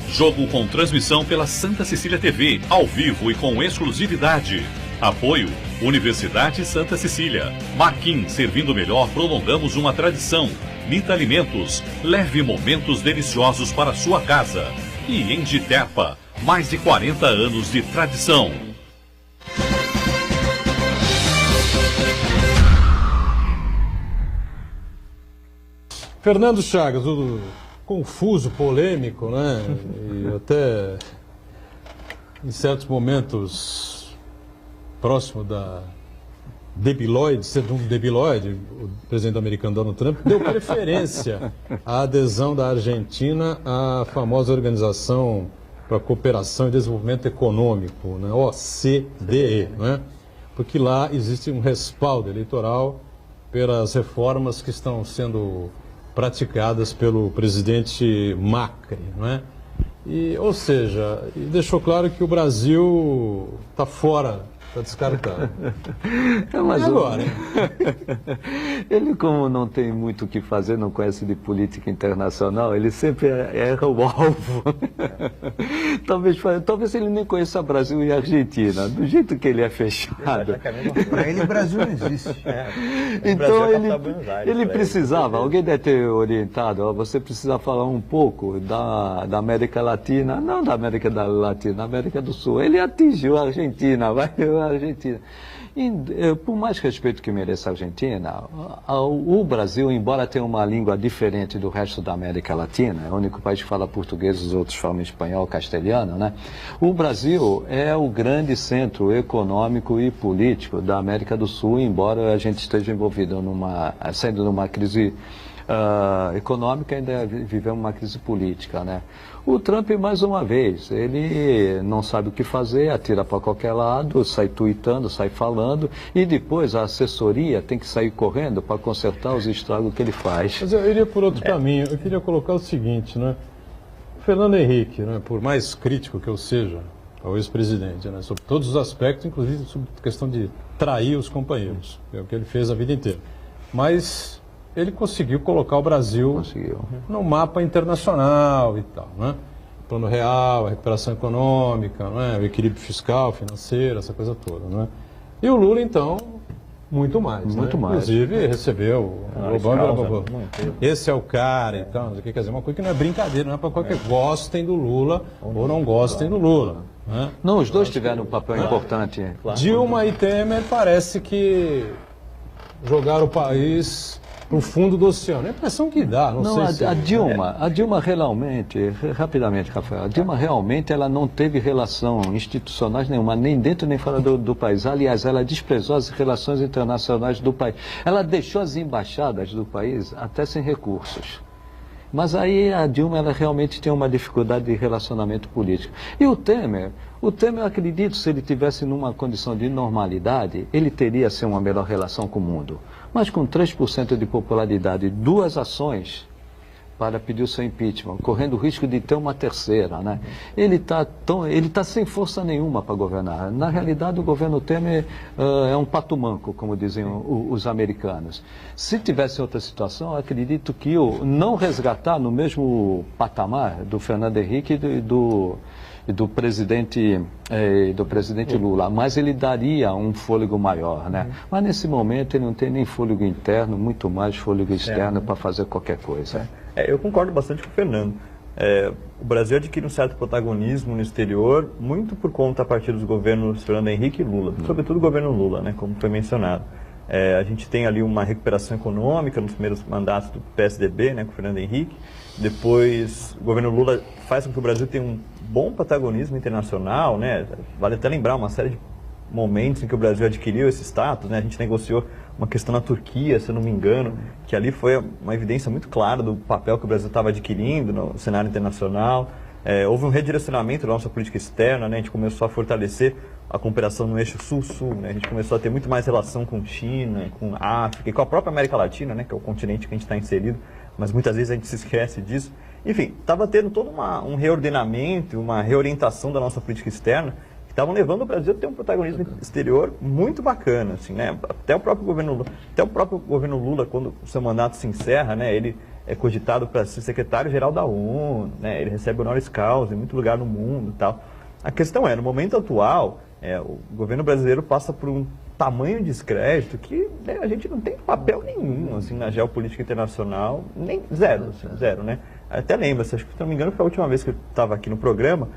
Jogo com transmissão pela Santa Cecília TV, ao vivo e com exclusividade. Apoio, Universidade Santa Cecília. Marquim, servindo melhor, prolongamos uma tradição. Nita Alimentos, leve momentos deliciosos para sua casa. E em Giterpa, mais de 40 anos de tradição. Fernando Chagas, o confuso, polêmico, né? E até em certos momentos próximo da debilóide, sendo um debilóide, o presidente americano Donald Trump deu preferência à adesão da Argentina à famosa Organização para a Cooperação e Desenvolvimento Econômico, né? OCDE, né? Porque lá existe um respaldo eleitoral pelas reformas que estão sendo praticadas pelo presidente Macri, não é? Ou seja, deixou claro que o Brasil está fora, está descartado. Mas agora? Ele, como não tem muito o que fazer, não conhece de política internacional, ele sempre erra o alvo. Talvez ele nem conheça Brasil e Argentina, do jeito que ele é fechado. Para ele, o Brasil não existe. Então ele precisava, alguém deve ter orientado, ó, você precisa falar um pouco da América Latina, não da América Latina, da América do Sul. Ele atingiu a Argentina, vai a Argentina. E, por mais respeito que mereça a Argentina, o Brasil, embora tenha uma língua diferente do resto da América Latina, é o único país que fala português, os outros falam espanhol, castelhano, né? O Brasil é o grande centro econômico e político da América do Sul, embora a gente esteja envolvido saindo numa crise econômica, ainda vivemos uma crise política, né? O Trump, mais uma vez, ele não sabe o que fazer, atira para qualquer lado, sai tuitando, sai falando, e depois a assessoria tem que sair correndo para consertar os estragos que ele faz. Mas eu iria por outro caminho. Eu queria colocar o seguinte, né? Fernando Henrique, né, por mais crítico que eu seja ao ex-presidente, né, sobre todos os aspectos, inclusive sobre a questão de trair os companheiros, que é o que ele fez a vida inteira. Mas ele conseguiu colocar o Brasil no mapa internacional e tal, né? O plano real, a recuperação econômica, né? O equilíbrio fiscal, financeiro, essa coisa toda, né? E o Lula, então, muito mais. Muito né? mais. Inclusive, recebeu Causa, esse é o cara e tal. Quer dizer, uma coisa que não é brincadeira, não é para qualquer gostem do Lula ou não gostem do Lula. Né? Não, os dois tiveram um papel importante. Dilma e Temer parece que jogaram o país para o fundo do oceano. É a impressão que dá, não sei se... A Dilma realmente, rapidamente, Rafael, a Dilma realmente ela não teve relação institucionais nenhuma, nem dentro nem fora do país. Aliás, ela desprezou as relações internacionais do país. Ela deixou as embaixadas do país até sem recursos. Mas aí a Dilma ela realmente tem uma dificuldade de relacionamento político. E o Temer, eu acredito, se ele tivesse numa condição de normalidade, ele teria assim, uma melhor relação com o mundo. Mas com 3% de popularidade, 2 ações para pedir o seu impeachment, correndo o risco de ter uma terceira, né? Ele tá sem força nenhuma para governar. Na realidade, o governo Temer é um pato manco, como dizem os americanos. Se tivesse outra situação, eu acredito que não resgatar no mesmo patamar do Fernando Henrique e do presidente Lula, mas ele daria um fôlego maior, né? Mas nesse momento ele não tem nem fôlego interno, muito mais fôlego externo para fazer qualquer coisa. Eu concordo bastante com o Fernando. O Brasil adquire um certo protagonismo no exterior, muito por conta a partir dos governos Fernando Henrique e Lula, sobretudo o governo Lula, né, como foi mencionado. A gente tem ali uma recuperação econômica nos primeiros mandatos do PSDB, né, com o Fernando Henrique. Depois, o governo Lula faz com que o Brasil tenha um bom protagonismo internacional, né? Vale até lembrar uma série de momentos em que o Brasil adquiriu esse status, né? A gente negociou uma questão na Turquia, se eu não me engano, que ali foi uma evidência muito clara do papel que o Brasil estava adquirindo no cenário internacional. Houve um redirecionamento da nossa política externa, né? A gente começou a fortalecer a cooperação no eixo sul-sul, né? A gente começou a ter muito mais relação com China, com África e com a própria América Latina, né? Que é o continente que a gente está inserido, mas muitas vezes a gente se esquece disso. Enfim, estava tendo todo um reordenamento, uma reorientação da nossa política externa, que estavam levando o Brasil a ter um protagonismo exterior muito bacana, assim, né? Até o próprio governo Lula, quando o seu mandato se encerra, né? Ele é cogitado para ser secretário-geral da ONU, né? Ele recebe honoris causa em muito lugar no mundo e tal. A questão no momento atual, o governo brasileiro passa por um tamanho de descrédito que, né, a gente não tem papel nenhum assim, na geopolítica internacional, nem zero, né? Até lembro, acho que, se não me engano, foi a última vez que eu estava aqui no programa,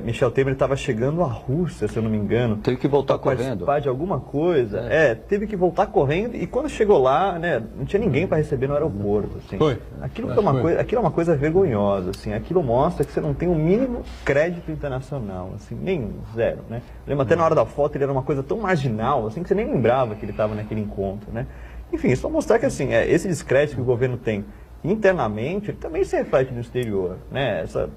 Michel Temer estava chegando à Rússia, se eu não me engano. Teve que voltar correndo. Participar de alguma coisa. Teve que voltar correndo e quando chegou lá, né, não tinha ninguém para receber no aeroporto. Assim. Aquilo é uma coisa vergonhosa. Assim. Aquilo mostra que você não tem o mínimo crédito internacional, assim, nenhum, zero. Né? Eu lembro até na hora da foto ele era uma coisa tão marginal, assim, que você nem lembrava que ele estava naquele encontro. Né? Enfim, só mostrar que assim, esse descrédito que o governo tem internamente, ele também se reflete no exterior. Né? Essa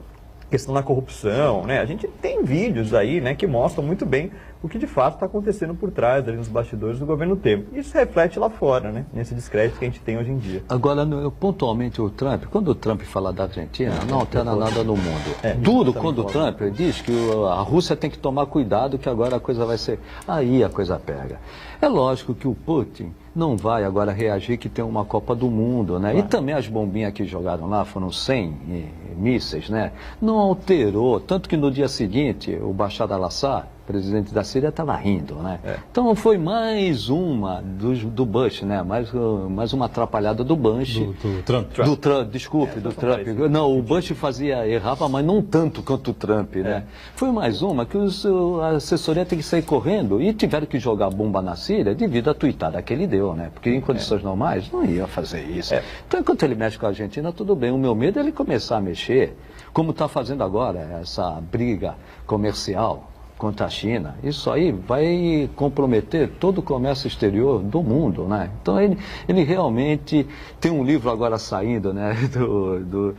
questão da corrupção, né? A gente tem vídeos aí, né, que mostram muito bem o que de fato está acontecendo por trás, ali nos bastidores do governo Temer. Isso reflete lá fora, né, nesse descrédito que a gente tem hoje em dia. Agora, pontualmente o Trump, quando o Trump fala da Argentina, não altera nada no mundo. Tudo quando o Trump diz que a Rússia tem que tomar cuidado que agora a coisa vai ser... Aí a coisa pega. É lógico que o Putin não vai agora reagir que tem uma Copa do Mundo, né? Claro. E também as bombinhas que jogaram lá foram 100 mísseis, né? Não alterou, tanto que no dia seguinte o Bashar al-Assad, presidente da Síria, estava rindo, né? Então foi mais uma do Bush, né? Mais uma atrapalhada do Bush. Do Trump. Do Trump, desculpe, do Trump. Não, o Bush errava, mas não tanto quanto o Trump, né? Foi mais uma que a assessoria tem que sair correndo e tiveram que jogar bomba na Síria devido à tuitada que ele deu, né? Porque em condições normais não ia fazer isso. Então, enquanto ele mexe com a Argentina, tudo bem. O meu medo é ele começar a mexer, como está fazendo agora, essa briga comercial contra a China. Isso aí vai comprometer todo o comércio exterior do mundo, né? Então ele realmente tem um livro agora saindo, né? Do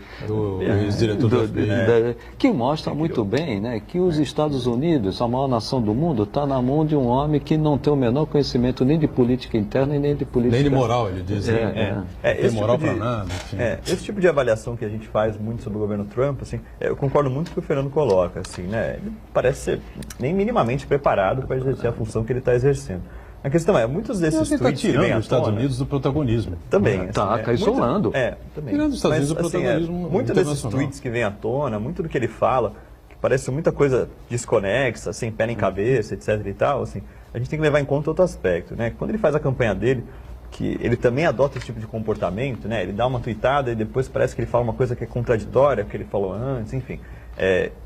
ex-diretor do FBI, que mostra muito bem, né? Que os Estados Unidos, a maior nação do mundo, está na mão de um homem que não tem o menor conhecimento nem de política interna e nem de política... Nem de moral, ele diz. Não tem moral para nada. Enfim. Esse tipo de avaliação que a gente faz muito sobre o governo Trump, assim, eu concordo muito com o que o Fernando coloca, assim, né? Ele parece ser nem minimamente preparado para exercer a função que ele está exercendo. A questão muitos desses tweets que vêm os Estados Unidos do protagonismo. Também. Está isolando. Também. Tirando os Estados Unidos do protagonismo muitos desses tweets que vêm à tona, muito do que ele fala, parece muita coisa desconexa, sem pé nem cabeça, etc e tal, assim, a gente tem que levar em conta outro aspecto, né? Quando ele faz a campanha dele, que ele também adota esse tipo de comportamento, né? Ele dá uma tweetada e depois parece que ele fala uma coisa que é contraditória, que ele falou antes, enfim.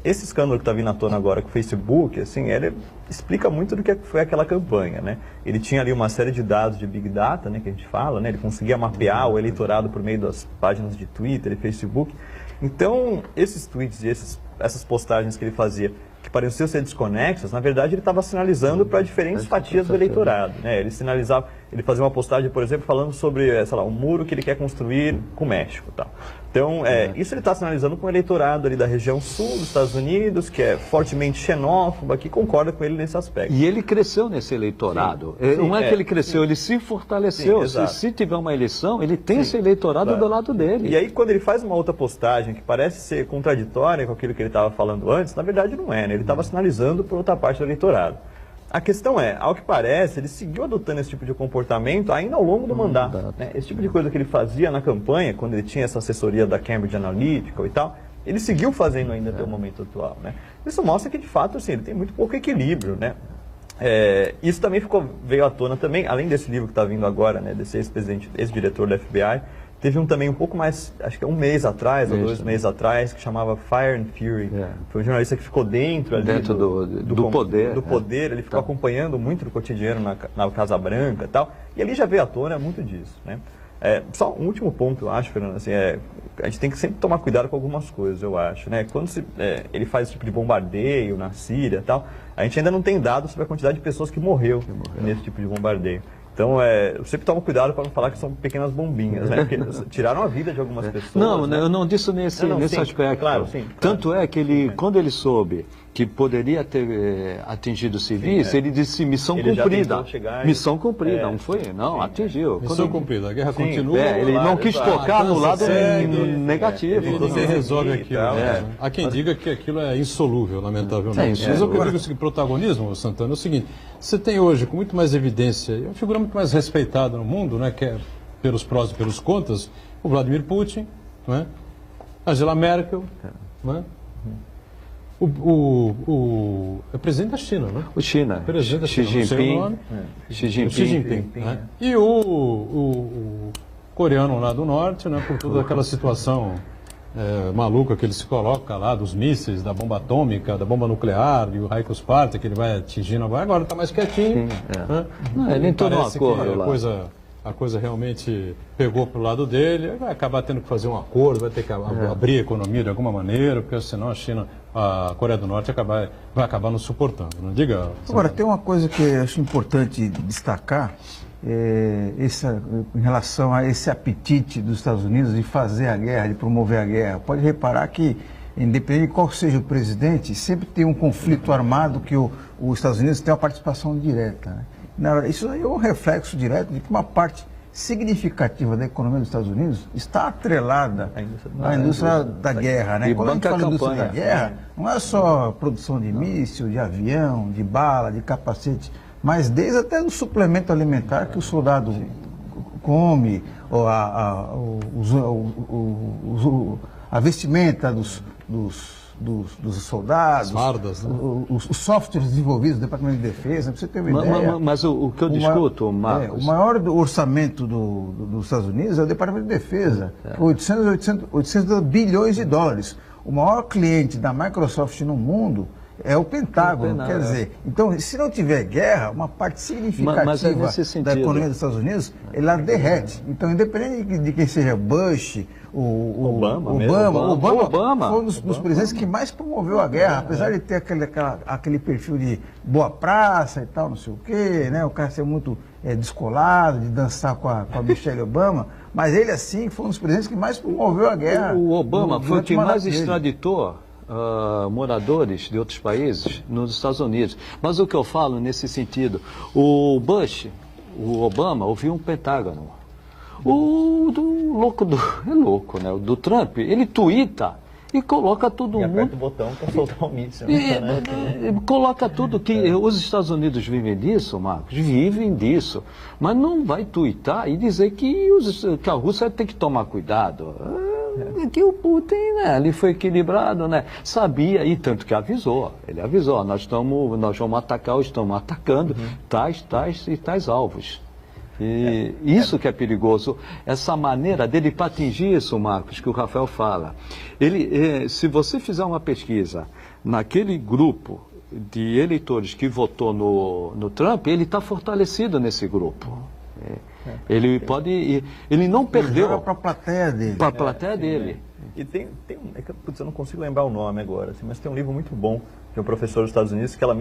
Esse escândalo que está vindo à tona agora com o Facebook, assim, ele explica muito do que foi aquela campanha, né? Ele tinha ali uma série de dados de Big Data, né, que a gente fala, né? Ele conseguia mapear o eleitorado por meio das páginas de Twitter e Facebook. Então, esses tweets e essas postagens que ele fazia, que pareciam ser desconexas, na verdade ele estava sinalizando para diferentes fatias do eleitorado, né? Ele fazia uma postagem, por exemplo, falando sobre, sei lá, um muro que ele quer construir com o México, tal. Então, isso ele está sinalizando com o eleitorado ali da região sul dos Estados Unidos, que é fortemente xenófoba, que concorda com ele nesse aspecto. E ele cresceu nesse eleitorado. Sim, não é que ele cresceu, ele se fortaleceu. Se tiver uma eleição, ele tem esse eleitorado do lado dele. E aí, quando ele faz uma outra postagem que parece ser contraditória com aquilo que ele estava falando antes, na verdade não é, né? Ele estava sinalizando por outra parte do eleitorado. A questão é, ao que parece, ele seguiu adotando esse tipo de comportamento ainda ao longo do mandato. Né? Esse tipo de coisa que ele fazia na campanha, quando ele tinha essa assessoria da Cambridge Analytica e tal, ele seguiu fazendo ainda até o momento atual. Né? Isso mostra que, de fato, assim, ele tem muito pouco equilíbrio. Né? Isso também veio à tona também, além desse livro que está vindo agora, né, desse ex-diretor da FBI, teve também um pouco mais, acho que 1 mês atrás, ou 2 meses atrás, que chamava Fire and Fury. Foi um jornalista que ficou dentro do poder. Ele ficou acompanhando muito do cotidiano na Casa Branca e tal. E ali já veio à tona muito disso, né? Só um último ponto, eu acho, Fernando, assim, a gente tem que sempre tomar cuidado com algumas coisas, eu acho, né? Quando ele faz esse tipo de bombardeio na Síria e tal, a gente ainda não tem dados sobre a quantidade de pessoas que morreu nesse tipo de bombardeio. Então, eu sempre tomo cuidado para não falar que são pequenas bombinhas, né? Porque tiraram a vida de algumas pessoas. Não, né? eu não disse nesse aspecto. Claro, sim. Tanto é que quando ele soube que poderia ter atingido civis, ele disse missão cumprida. Missão cumprida, não foi? Não, atingiu. Missão cumprida, a guerra continua. Ele não quis focar no lado negativo. Ninguém resolve aquilo. Há quem diga que aquilo é insolúvel, lamentavelmente. Mas eu digo que o protagonismo, Santana, é o seguinte: você tem hoje, com muito mais evidência, uma figura muito mais respeitada no mundo, né, que é pelos prós e pelos contras, o Vladimir Putin, não é? Angela Merkel, não é? O presidente da China, né? O China. Presidente da China, Xi Jinping. Né? E o coreano lá do norte, né? Por toda aquela situação maluca que ele se coloca lá, dos mísseis, da bomba atômica, da bomba nuclear, e o raio que os parte, que ele vai atingindo agora está mais quietinho. Né? Ele entrou num acordo lá. A coisa realmente pegou para o lado dele, vai acabar tendo que fazer um acordo, vai ter que abrir a economia de alguma maneira, porque senão a Coreia do Norte vai acabar nos suportando. Não diga. Agora, tem uma coisa que eu acho importante destacar, em relação a esse apetite dos Estados Unidos de fazer a guerra, de promover a guerra. Pode reparar que, independente de qual seja o presidente, sempre tem um conflito armado que os Estados Unidos tem uma participação direta, né? Isso aí é um reflexo direto de que uma parte significativa da economia dos Estados Unidos está atrelada à indústria da guerra, né? Quando a gente fala da indústria da guerra, não é só produção de míssil, de avião, de bala, de capacete, mas desde até do suplemento alimentar que o soldado come, ou a vestimenta dos soldados, fardas, né? Os softwares desenvolvidos do Departamento de Defesa, para você ter uma ideia. Mas o que eu discuto, Marcos... o maior orçamento dos Estados Unidos é o Departamento de Defesa, 800 bilhões de dólares. O maior cliente da Microsoft no mundo é o Pentágono, quer dizer, então se não tiver guerra, uma parte significativa da economia dos Estados Unidos, ela derrete. Então, independente de quem seja Bush, Obama foi um dos presidentes que mais promoveu a guerra, apesar de ter aquele perfil de boa praça e tal, não sei o quê, né? O cara ser muito descolado, de dançar com a Michelle Obama, mas ele, assim, foi um dos presidentes que mais promoveu a guerra. O Obama foi o que mais extraditou moradores de outros países nos Estados Unidos. Mas o que eu falo nesse sentido, o Bush, o Obama, ouviu um Pentágono. O louco, né? O do Trump, ele tuita e coloca todo mundo... aperta o botão para soltar o míssil. Coloca tudo que os Estados Unidos vivem disso, Marcos, vivem disso. Mas não vai tuitar e dizer que a Rússia tem que tomar cuidado. que o Putin, né, ele foi equilibrado, né, sabia, e tanto que avisou, ele avisou, nós vamos atacar, ou estamos atacando tais alvos. E isso que é perigoso, essa maneira dele para atingir isso, Marcos, que o Rafael fala. Se você fizer uma pesquisa naquele grupo de eleitores que votou no Trump, ele está fortalecido nesse grupo. Ele não perdeu para a plateia dele. Para a plateia dele. E putz, eu não consigo lembrar o nome agora, assim, mas tem um livro muito bom de um professor dos Estados Unidos que ela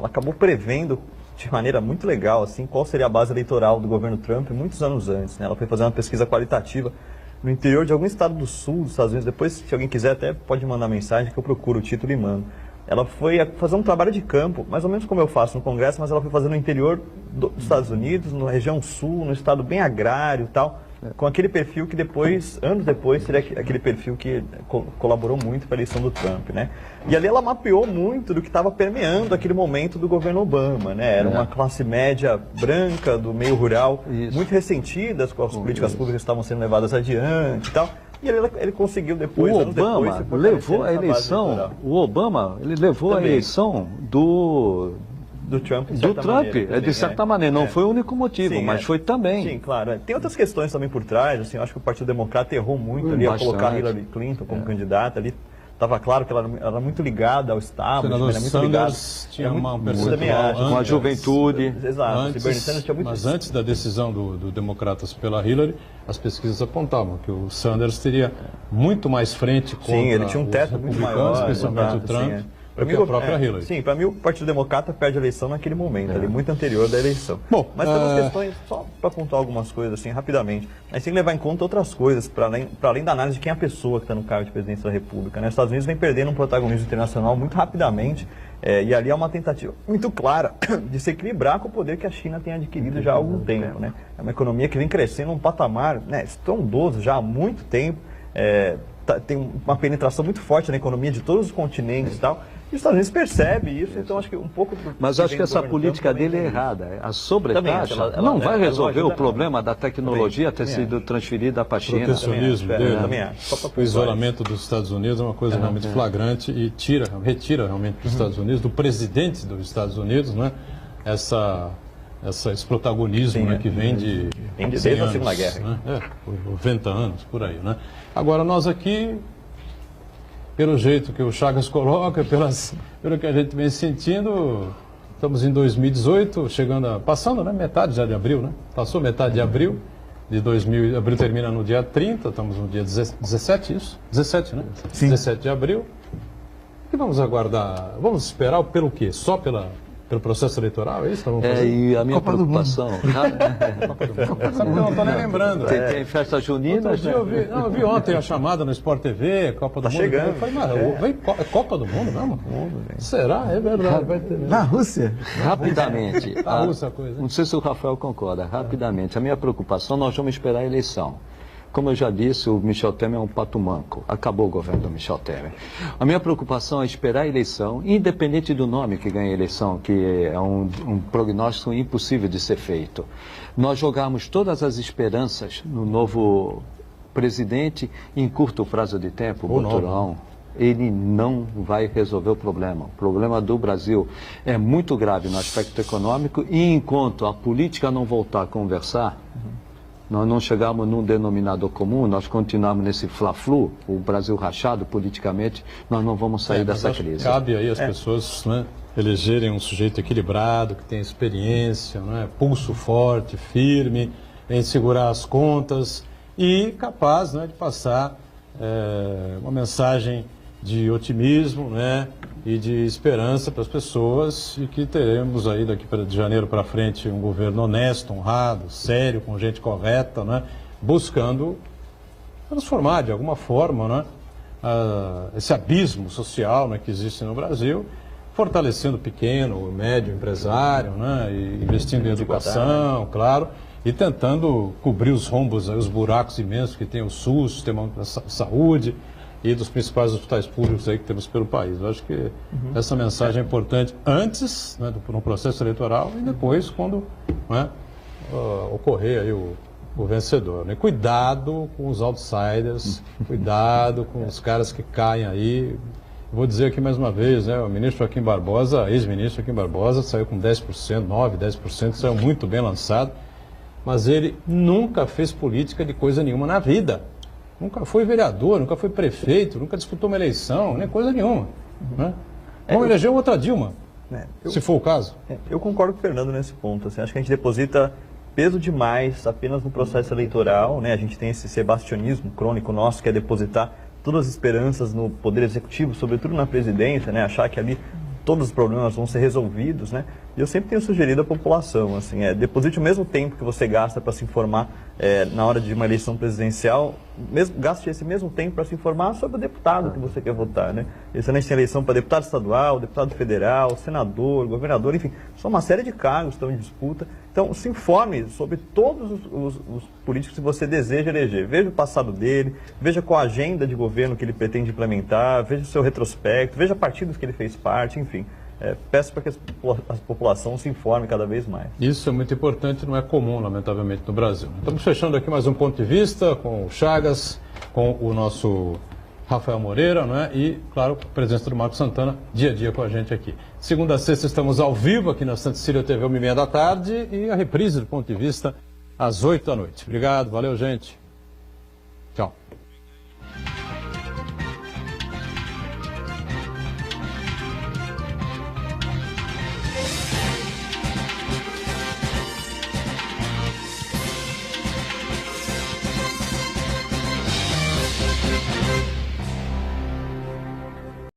acabou prevendo de maneira muito legal, assim, qual seria a base eleitoral do governo Trump muitos anos antes, né? Ela foi fazer uma pesquisa qualitativa no interior de algum estado do sul dos Estados Unidos. Depois, se alguém quiser, até pode mandar mensagem que eu procuro o título e mando. Ela foi fazer um trabalho de campo, mais ou menos como eu faço no Congresso, mas ela foi fazer no interior dos Estados Unidos, na região sul, num estado bem agrário e tal, com aquele perfil que depois, anos depois, seria aquele perfil que colaborou muito para a eleição do Trump, né? E ali ela mapeou muito do que estava permeando aquele momento do governo Obama, né? Era uma classe média branca, do meio rural, muito ressentidas com as políticas públicas que estavam sendo levadas adiante e tal. E ele conseguiu depois, o Obama levou a eleição, ele levou a eleição do Trump, de certa maneira. Não foi o único motivo, mas foi também. Sim, claro. Tem outras questões também por trás, assim, eu acho que o Partido Democrata errou muito ali ao colocar Hillary Clinton como candidata ali. Estava claro que ela era muito ligada ao establishment, era muito ligada. Tinha uma percentual com a juventude. Exato. Mas antes da decisão do Democratas pela Hillary, as pesquisas apontavam que o Sanders teria muito mais frente contra ele tinha um teto os muito republicanos, maior, especialmente o Trump. Para mim, a própria Hillary. Sim, para mim o Partido Democrata perde a eleição naquele momento, ali, muito anterior da eleição. Bom, mas temos questões, só para apontar algumas coisas assim, rapidamente, a gente tem que levar em conta outras coisas, para além da análise de quem é a pessoa que está no cargo de presidência da República, né? Os Estados Unidos vem perdendo um protagonismo internacional muito rapidamente, e ali há uma tentativa muito clara de se equilibrar com o poder que a China tem adquirido já há algum tempo, né? É uma economia que vem crescendo um patamar, né, estrondoso já há muito tempo, tem uma penetração muito forte na economia de todos os continentes e tal. E os Estados Unidos percebem isso, então acho que um pouco... Mas acho que essa política dele é errada. A sobretaxa não vai resolver o problema da tecnologia ter sido transferida para a China. O protecionismo dele, o isolamento dos Estados Unidos é uma coisa realmente flagrante e retira realmente dos Estados Unidos, do presidente dos Estados Unidos, né, esse protagonismo, né, que vem desde a Segunda Guerra. Né, 90 anos, por aí. Né? Agora, nós aqui... Pelo jeito que o Chagas coloca, pelo que a gente vem sentindo, estamos em 2018, passando, né, metade já de abril, né? Passou metade de abril, abril termina no dia 30, estamos no dia 17, isso? 17, né? Sim. 17 de abril. E vamos aguardar, vamos esperar pelo quê? Só pelo processo eleitoral, é isso? E a minha preocupação... Sabe que eu não estou nem lembrando. Tem festa junina? Eu vi ontem a chamada no Sport TV, Copa do Mundo. Chegando. Eu falei, mas é Copa do Mundo mesmo? Será? É verdade. Vai ter mesmo. Na Rússia? Rapidamente. Na Rússia a coisa. Não sei se o Rafael concorda. Rapidamente. A minha preocupação, nós vamos esperar a eleição. Como eu já disse, o Michel Temer é um pato manco. Acabou o governo do Michel Temer. A minha preocupação é esperar a eleição, independente do nome que ganha a eleição, que é um prognóstico impossível de ser feito. Nós jogarmos todas as esperanças no novo presidente em curto prazo de tempo, Boturão, ele não vai resolver o problema. O problema do Brasil é muito grave no aspecto econômico e enquanto a política não voltar a conversar... Nós não chegamos num denominador comum, nós continuamos nesse fla-flu, o Brasil rachado politicamente, nós não vamos sair dessa crise. Cabe aí as pessoas, né, elegerem um sujeito equilibrado, que tem experiência, né, pulso forte, firme, em segurar as contas e capaz, né, de passar uma mensagem de otimismo, né, e de esperança para as pessoas e que teremos aí daqui de janeiro para frente um governo honesto, honrado, sério, com gente correta, né, buscando transformar de alguma forma, né, esse abismo social, né, que existe no Brasil, fortalecendo o pequeno, o médio empresário, né, e investindo em educação, claro, e tentando cobrir os rombos, os buracos imensos que tem o SUS, o Sistema de Saúde, e dos principais hospitais públicos aí que temos pelo país. Eu acho que essa mensagem é importante antes, né, no processo eleitoral e depois quando, né, ocorrer aí o vencedor, né? Cuidado com os outsiders, cuidado com os caras que caem aí. Vou dizer aqui mais uma vez, né? O ministro Joaquim Barbosa, ex-ministro Joaquim Barbosa, saiu com 10%, 9%, 10%, saiu muito bem lançado, mas ele nunca fez política de coisa nenhuma na vida. Nunca foi vereador, nunca foi prefeito, nunca disputou uma eleição, nem coisa nenhuma. Né? Vamos eleger outra Dilma, se for o caso. Eu concordo com o Fernando nesse ponto. Assim, acho que a gente deposita peso demais apenas no processo eleitoral, né? A gente tem esse sebastianismo crônico nosso, que é depositar todas as esperanças no poder executivo, sobretudo na presidência, né? Achar que ali todos os problemas vão ser resolvidos, né? E eu sempre tenho sugerido à população, assim, deposite o mesmo tempo que você gasta para se informar na hora de uma eleição presidencial, gaste esse mesmo tempo para se informar sobre o deputado que você quer votar, né? Esse ano a gente tem eleição para deputado estadual, deputado federal, senador, governador, enfim, são uma série de cargos que estão em disputa. Então, se informe sobre todos os políticos que você deseja eleger. Veja o passado dele, veja qual a agenda de governo que ele pretende implementar, veja o seu retrospecto, veja partidos que ele fez parte, enfim. Peço para que a população se informe cada vez mais. Isso é muito importante, não é comum, lamentavelmente, no Brasil. Estamos fechando aqui mais um ponto de vista com o Chagas, com o nosso Rafael Moreira, não é? E, claro, a presença do Marcos Santana, dia a dia com a gente aqui. Segunda a sexta estamos ao vivo aqui na Santa Cecília TV, 1h30 da tarde, e a reprise do ponto de vista às 8 da noite. Obrigado, valeu, gente. Tchau.